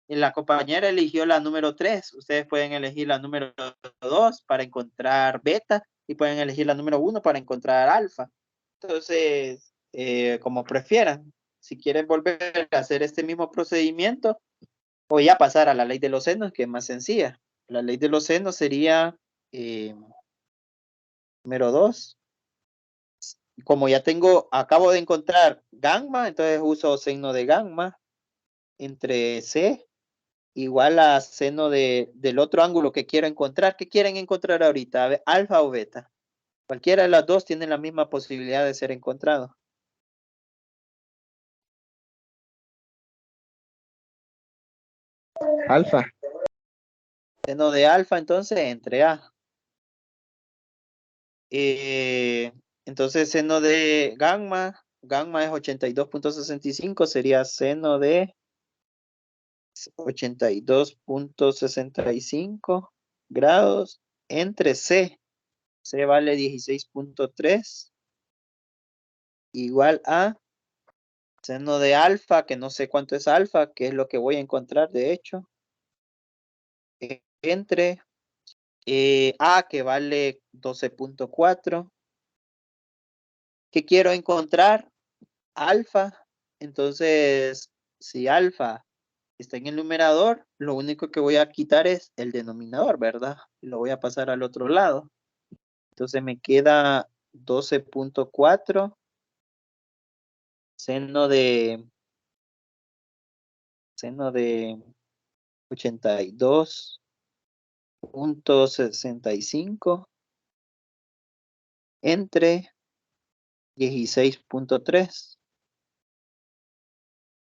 Y la compañera eligió la número 3. Ustedes pueden elegir la número 2 para encontrar beta y pueden elegir la número 1 para encontrar alfa. Entonces, como prefieran. Si quieren volver a hacer este mismo procedimiento, voy a pasar a la ley de los senos, que es más sencilla. La ley de los senos sería número 2. Como ya acabo de encontrar gamma, entonces uso seno de gamma entre C igual a seno del otro ángulo que quiero encontrar. ¿Qué quieren encontrar ahorita? A ver, alfa o beta. Cualquiera de las dos tiene la misma posibilidad de ser encontrado. Alfa. Seno de alfa, entonces, entre A. Entonces, seno de gamma. Gamma es 82.65. Sería seno de 82.65 grados entre C. C vale 16.3 igual a seno de alfa, que no sé cuánto es alfa, que es lo que voy a encontrar de hecho, entre A, que vale 12.4. ¿Qué quiero encontrar? Alfa. Entonces, si alfa está en el numerador, lo único que voy a quitar es el denominador, ¿verdad? Lo voy a pasar al otro lado. Entonces me queda 12.4 seno de 82.65 entre 16.3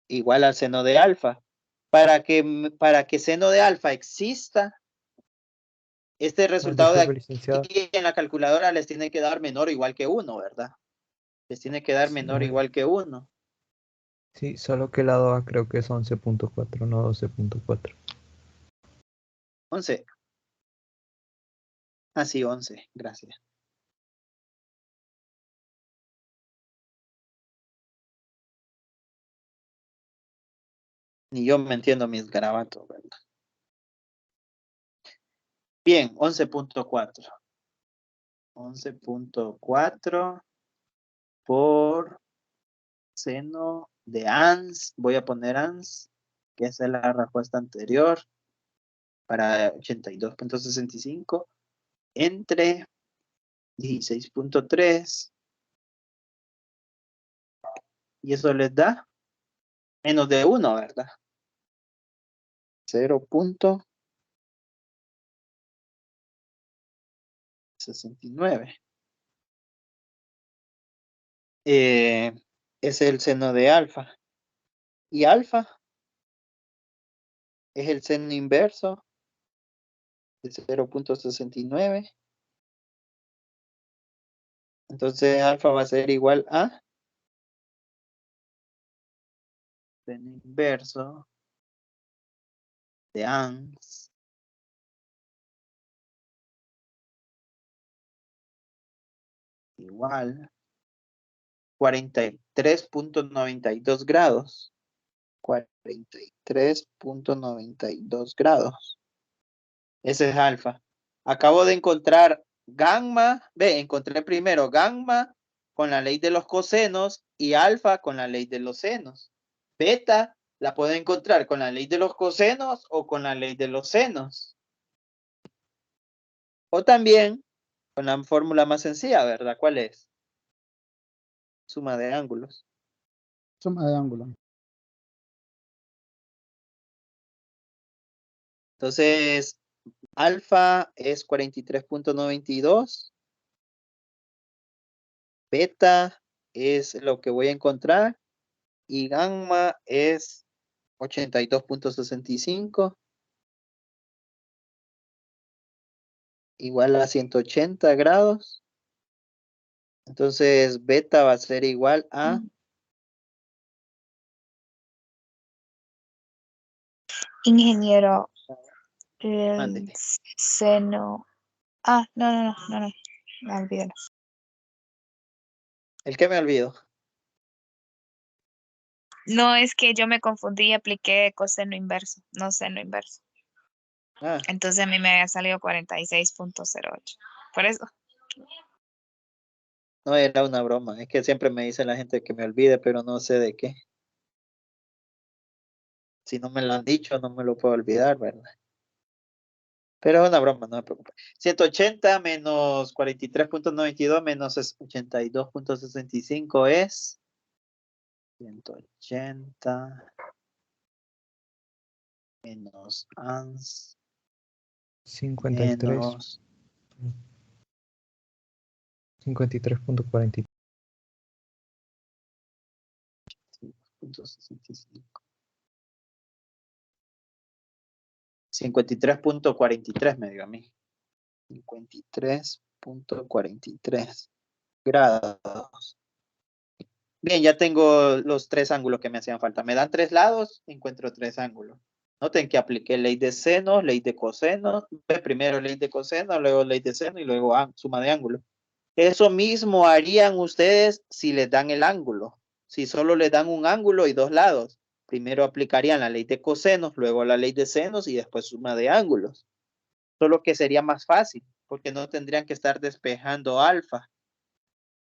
igual al seno de alfa. Para que seno de alfa exista, este resultado de Disculpe, aquí licenciado. en la calculadora les tiene que dar menor o igual que 1, ¿verdad? Les tiene que dar Sí, menor o igual que 1. sí, solo que el lado A creo que es 11.4, no 12.4. 11. Ah, sí, 11. Gracias. Ni yo me entiendo mis garabatos, ¿verdad? Bien, 11.4. 11.4 por seno de ANS. Voy a poner ANS, que esa es la respuesta anterior, para 82.65 entre 16.3. Y eso les da menos de 1, ¿verdad? 0.69. Es el seno de alfa. Y alfa es el seno inverso de 0.69. Entonces alfa va a ser igual a seno inverso de ANS igual 43.92 grados. 43.92 grados. Ese es alfa. Acabo de encontrar gamma. Encontré primero gamma con la ley de los cosenos y alfa con la ley de los senos. Beta la puedo encontrar con la ley de los cosenos o con la ley de los senos. O también con la fórmula más sencilla, ¿verdad? ¿Cuál es? Suma de ángulos. Suma de ángulo. Entonces, alfa es 43.92. Beta es lo que voy a encontrar. Y gamma es 82.65. Igual a 180 grados. Entonces, beta va a ser igual a... Ingeniero, el Mande. seno. Ah, no, me olvidé. ¿El que me olvido? No, es que yo me confundí y apliqué coseno inverso, no seno inverso. Ah, Entonces a mí me había salido 46.08. Por eso. no era una broma. Es que siempre me dice la gente que me olvide, pero no sé de qué. Si no me lo han dicho, no me lo puedo olvidar, ¿verdad? Pero es una broma, no me preocupe. 180 menos 43.92 menos 82.65 es 180 menos ANS 53. menos 53.40. 5.65. 53.43 me dio a mí. 53.43 grados. Bien, ya tengo los tres ángulos que me hacían falta. Me dan tres lados, encuentro tres ángulos. Noten que apliqué ley de seno, ley de coseno. Primero ley de coseno, luego ley de seno y luego suma de ángulo. Eso mismo harían ustedes si les dan el ángulo. Si solo les dan un ángulo y dos lados. Primero aplicarían la ley de cosenos, luego la ley de senos y después suma de ángulos. Solo que sería más fácil, porque no tendrían que estar despejando alfa.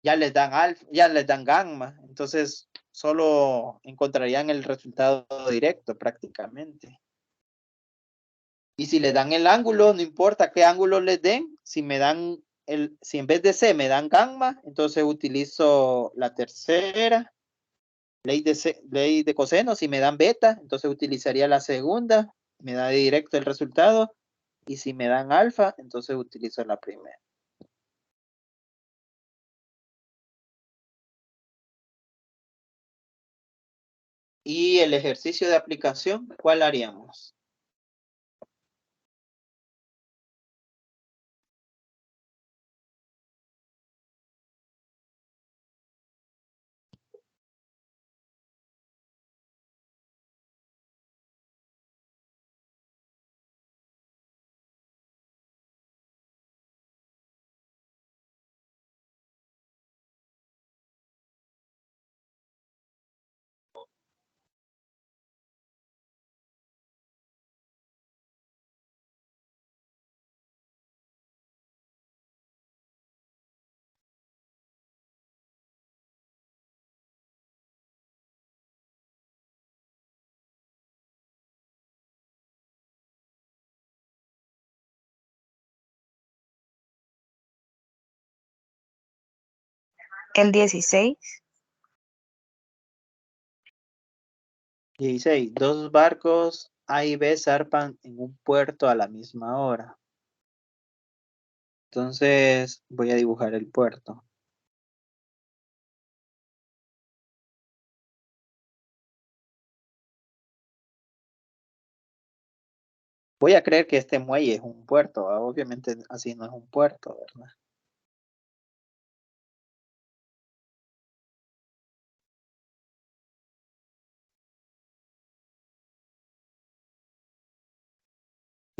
Ya les dan alfa, ya les dan gamma. Entonces, solo encontrarían el resultado directo prácticamente. Y si le dan el ángulo, no importa qué ángulo les den, si me dan si en vez de C me dan gamma, entonces utilizo la tercera ley de coseno. Si me dan beta, entonces utilizaría la segunda, me da directo el resultado. Y si me dan alfa, entonces utilizo la primera. Y el ejercicio de aplicación, ¿cuál haríamos? El 16. 16. Dos barcos A y B zarpan en un puerto a la misma hora. Entonces voy a dibujar el puerto. Voy a creer que este muelle es un puerto. Obviamente así no es un puerto, ¿verdad?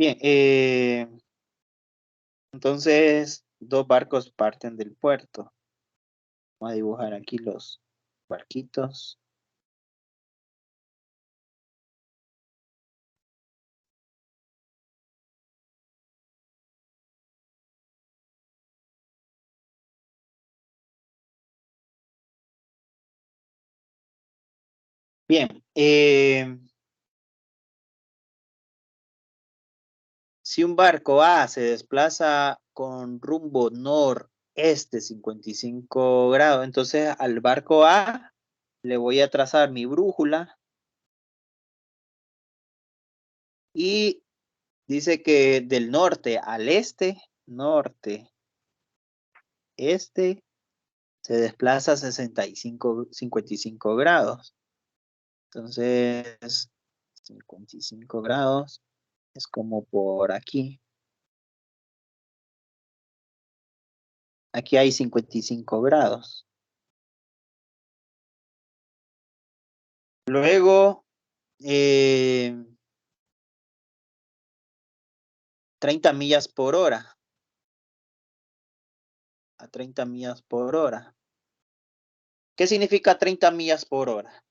Bien, entonces dos barcos parten del puerto. Voy a dibujar aquí los barquitos. Bien, si un barco A se desplaza con rumbo noreste 55 grados, entonces al barco A le voy a trazar mi brújula y dice que del norte al este, norte, este, se desplaza 55 grados. Entonces, 55 grados es como por aquí. Aquí hay 55 grados. Luego, 30 millas por hora. A 30 millas por hora. ¿Qué significa 30 millas por hora?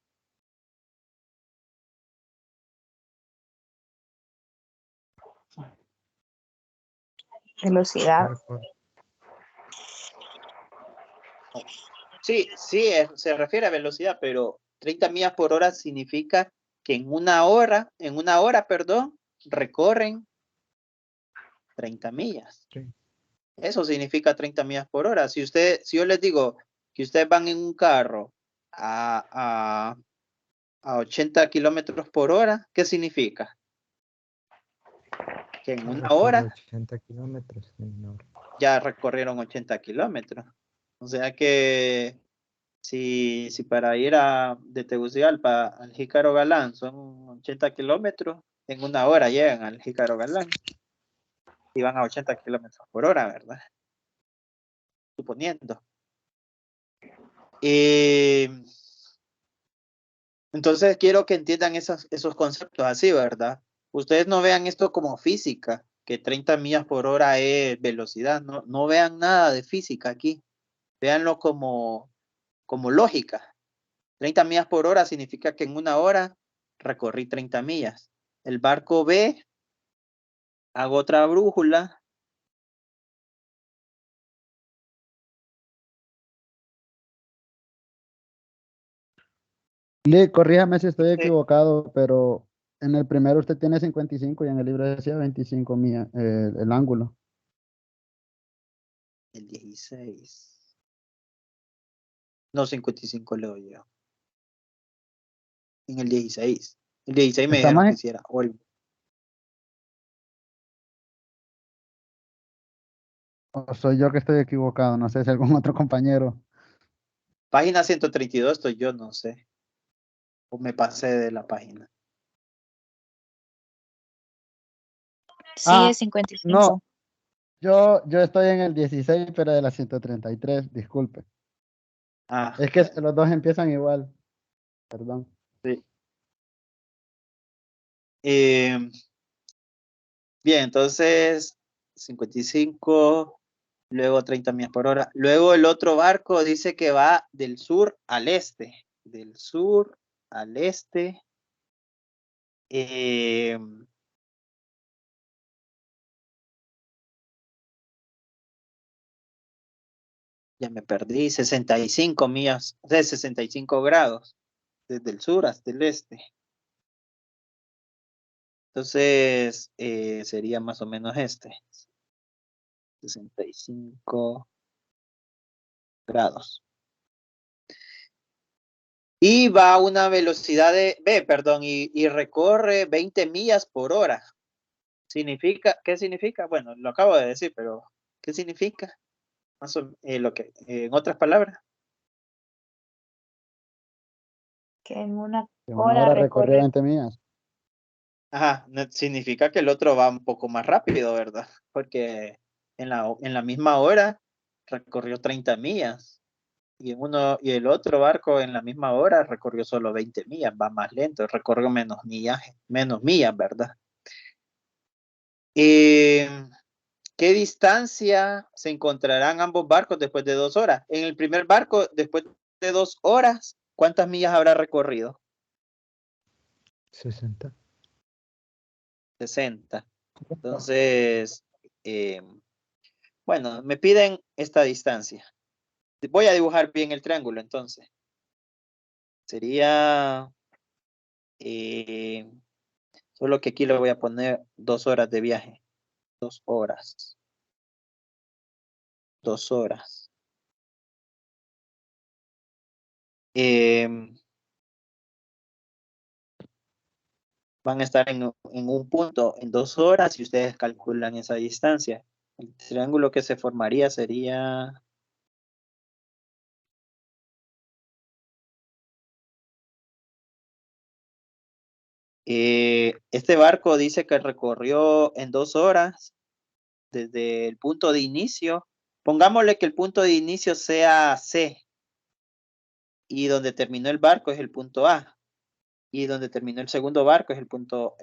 Velocidad. Barco. Sí, se refiere a velocidad, pero 30 millas por hora significa que en una hora, perdón, recorren 30 millas. Sí. Eso significa 30 millas por hora. Si yo les digo que ustedes van en un carro a 80 kilómetros por hora, ¿qué significa? Que en una Recorre hora 80 kilómetros en una hora. ya recorrieron 80 kilómetros. O sea que si para ir de Tegucigalpa al Jícaro Galán son 80 kilómetros, en una hora llegan al Jícaro Galán y van a 80 kilómetros por hora, ¿verdad? Suponiendo. Entonces quiero que entiendan esos conceptos así, ¿verdad? Ustedes no vean esto como física, que 30 millas por hora es velocidad, no vean nada de física aquí, véanlo como lógica. 30 millas por hora significa que en una hora recorrí 30 millas. El barco B, hago otra brújula. Lee, corríjame si estoy equivocado, pero en el primero usted tiene 55 y en el libro decía 25 millas, el ángulo. El 16. No, 55 leo yo. En el 16. El 16 me Estamos dijeron que en, hiciera. o soy yo que estoy equivocado, no sé si algún otro compañero. Página 132 estoy yo, no sé. O me pasé de la página. Sí, Ah, es 55. no, yo estoy en el 16, pero de la 133, disculpe. Ah, Es que los dos empiezan igual, perdón. sí. Bien, entonces 55, luego 30 millas por hora. Luego el otro barco dice que va del sur al este. Del sur al este. Ya me perdí, 65 millas, o sea, 65 grados, desde el sur hasta el este. Entonces, sería más o menos 65 grados. Y va a una velocidad y recorre 20 millas por hora. ¿Qué significa? Bueno, lo acabo de decir, pero ¿qué significa? En otras palabras. Que en una En una hora hora recorrió recorre. 20 millas. Ajá, significa que el otro va un poco más rápido, ¿verdad? Porque en la misma hora recorrió 30 millas y el otro barco en la misma hora recorrió solo 20 millas, va más lento, recorrió menos millas, ¿verdad? ¿Qué distancia se encontrarán ambos barcos después de 2 horas? En el primer barco, después de 2 horas, ¿cuántas millas habrá recorrido? 60. 60. Entonces, bueno, me piden esta distancia. Voy a dibujar bien el triángulo, entonces. Sería, solo que aquí le voy a poner 2 horas de viaje. 2 horas. 2 horas. Van a estar en un punto en 2 horas y ustedes calculan esa distancia. El triángulo que se formaría sería... este barco dice que recorrió en 2 horas desde el punto de inicio. Pongámosle que el punto de inicio sea C y donde terminó el barco es el punto A y donde terminó el segundo barco es el punto,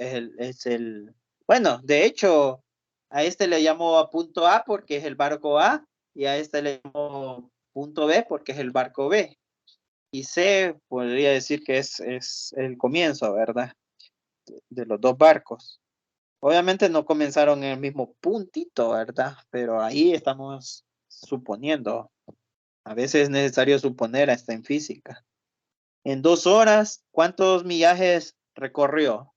bueno, de hecho, a este le llamo a punto A porque es el barco A y a este le llamo punto B porque es el barco B. Y C podría decir que es el comienzo, ¿verdad? De los dos barcos. Obviamente no comenzaron en el mismo puntito, ¿verdad? Pero ahí estamos suponiendo. A veces es necesario suponer hasta en física. En 2 horas, ¿cuántos millajes recorrió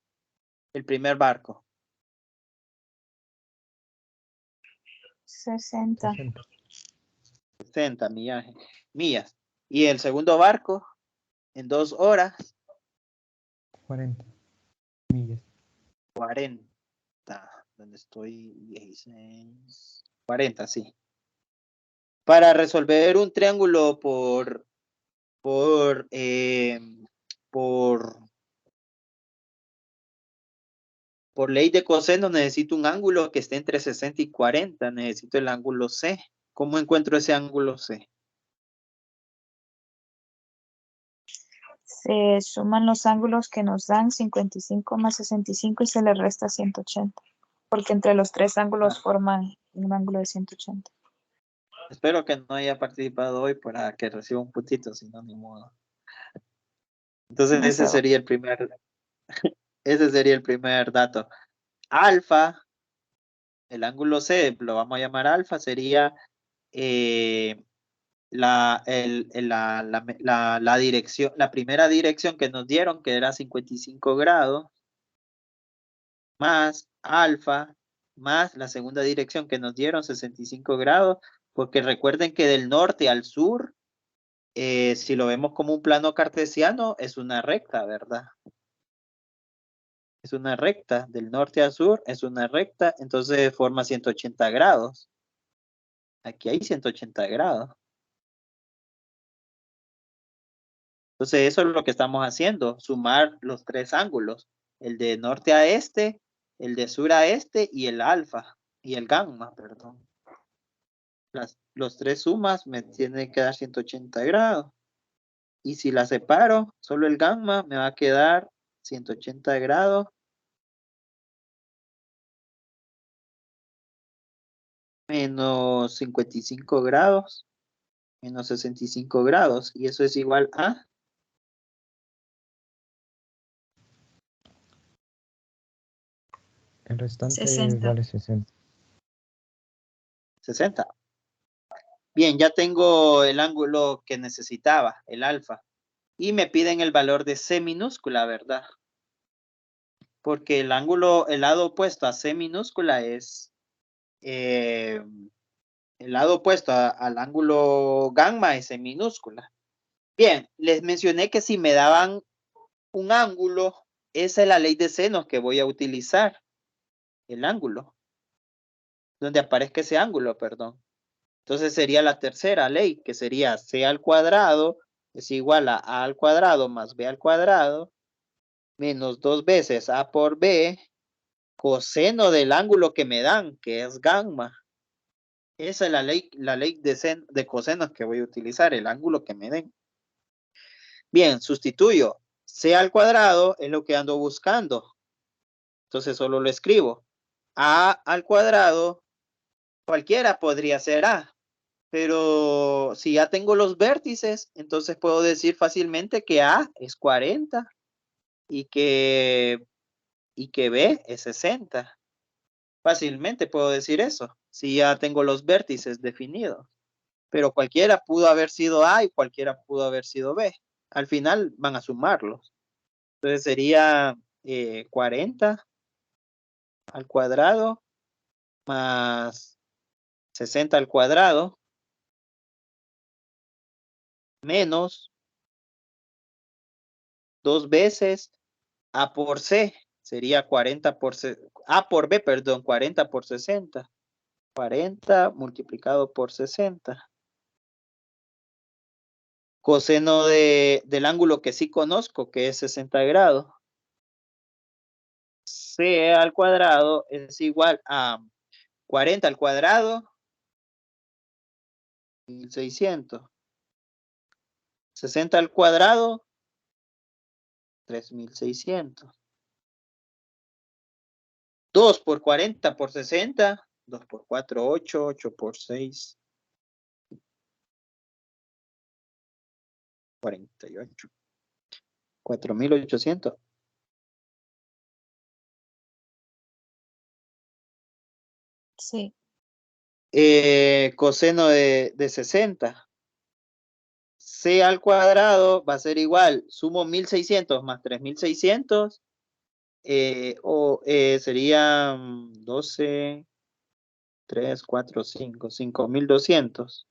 el primer barco? 60. 60. 60 millas. Y el segundo barco, en 2 horas, 40 millas. 40. ¿Dónde estoy? 16. 40, sí. Para resolver un triángulo por, por ley de coseno, necesito un ángulo que esté entre 60 y 40. Necesito el ángulo C. ¿Cómo encuentro ese ángulo C? Se suman los ángulos que nos dan 55 más 65 y se le resta 180. Porque entre los tres ángulos forman un ángulo de 180. Espero que no haya participado hoy para que reciba un puntito, si no, ni modo. Entonces, No ese sé. sería el primer dato. Alfa, el ángulo C, lo vamos a llamar alfa, sería la dirección, la primera dirección que nos dieron, que era 55 grados, más alfa, más la segunda dirección que nos dieron, 65 grados, porque recuerden que del norte al sur, si lo vemos como un plano cartesiano, es una recta, ¿verdad? Es una recta, del norte al sur es una recta, entonces forma 180 grados. Aquí hay 180 grados. Entonces eso es lo que estamos haciendo, sumar los tres ángulos, el de norte a este, el de sur a este y el alfa, y el gamma, perdón. Los tres sumas me tienen que dar 180 grados. Y si la separo, solo el gamma me va a quedar 180 grados menos 55 grados, menos 65 grados. Y eso es igual a El restante 60. vale 60. 60. Bien, ya tengo el ángulo que necesitaba, el alfa. Y me piden el valor de C minúscula, ¿verdad? Porque el ángulo, el lado opuesto a C minúscula es el lado opuesto al ángulo gamma es C minúscula. Bien, les mencioné que si me daban un ángulo, esa es la ley de senos que voy a utilizar, el ángulo, donde aparezca ese ángulo, perdón. Entonces sería la tercera ley, que sería C al cuadrado es igual a al cuadrado más B al cuadrado, menos 2 veces A por B, coseno del ángulo que me dan, que es gamma. Esa es la ley de cosenos que voy a utilizar, el ángulo que me den. Bien, sustituyo. C al cuadrado es lo que ando buscando. Entonces solo lo escribo. A al cuadrado, cualquiera podría ser A. Pero si ya tengo los vértices, entonces puedo decir fácilmente que A es 40 y que B es 60. Fácilmente puedo decir eso, si ya tengo los vértices definidos. Pero cualquiera pudo haber sido A y cualquiera pudo haber sido B. Al final van a sumarlos. Entonces sería 40 al cuadrado más 60 al cuadrado menos 2 veces A por C. Sería 40 por C. A por B, perdón, 40 por 60. 40 multiplicado por 60. Coseno del ángulo que sí conozco, que es 60 grados. C al cuadrado es igual a 40 al cuadrado, 1600. 60 al cuadrado, 3600. 2 por 40 por 60, 2 por 4, 8, 8 por 6, 48. 4800. Sí. Coseno de 60. C al cuadrado va a ser igual, sumo 1600 más 3600, serían 12, 3, 4, 5, 5200,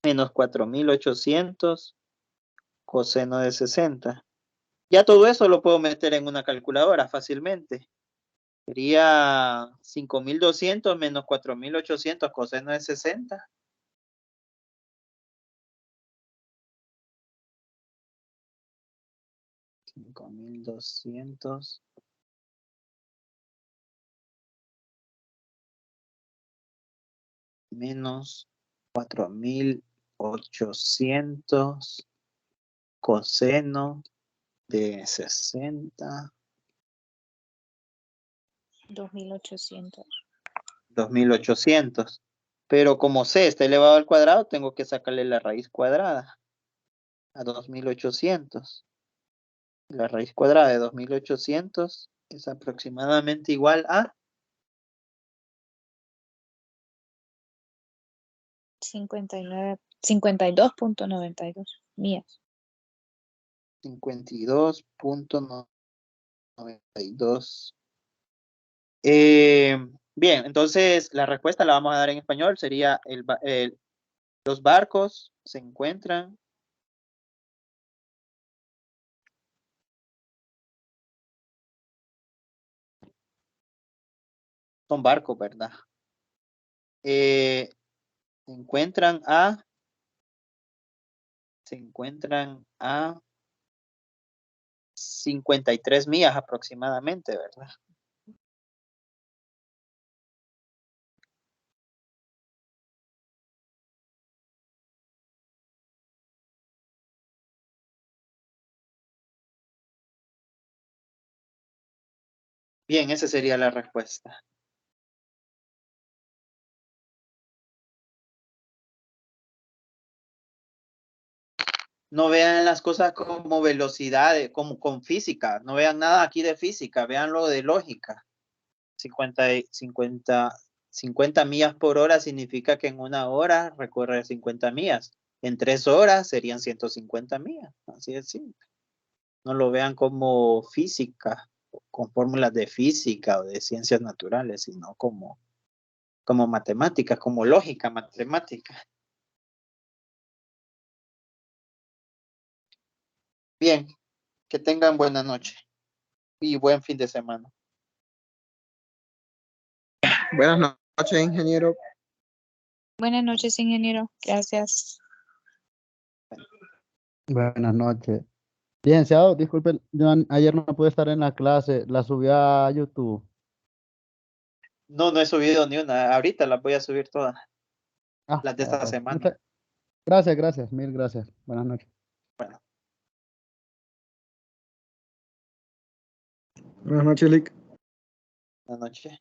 menos 4800, coseno de 60. Ya todo eso lo puedo meter en una calculadora fácilmente. Sería 5200 menos 4800, coseno de 60. 5200 menos 4800 coseno de 60. 2800. 2800. Pero como c está elevado al cuadrado, tengo que sacarle la raíz cuadrada a 2800. La raíz cuadrada de 2800 es aproximadamente igual a 52.92 mías. 52.92. Bien, entonces la respuesta la vamos a dar en español. Sería los barcos se encuentran son barcos, ¿verdad? Se encuentran a 53 millas aproximadamente, ¿verdad? Bien, esa sería la respuesta. No vean las cosas como velocidades, como con física. No vean nada aquí de física, veanlo de lógica. 50 millas por hora significa que en una hora recorre 50 millas. En 3 horas serían 150 millas. Así de simple. No lo vean como física, con fórmulas de física o de ciencias naturales, sino como matemáticas, como lógica matemática. Bien, que tengan buena noche y buen fin de semana. Buenas noches, ingeniero. Buenas noches, ingeniero. Gracias. Buenas noches. Licenciado, disculpe, yo ayer no pude estar en la clase, la subí a YouTube. No he subido ni una. Ahorita las voy a subir todas. Ah, Las de vaya, esta pues. semana. Gracias, mil gracias. Buenas noches. Bueno, Buenas noches, Lick. buenas noches.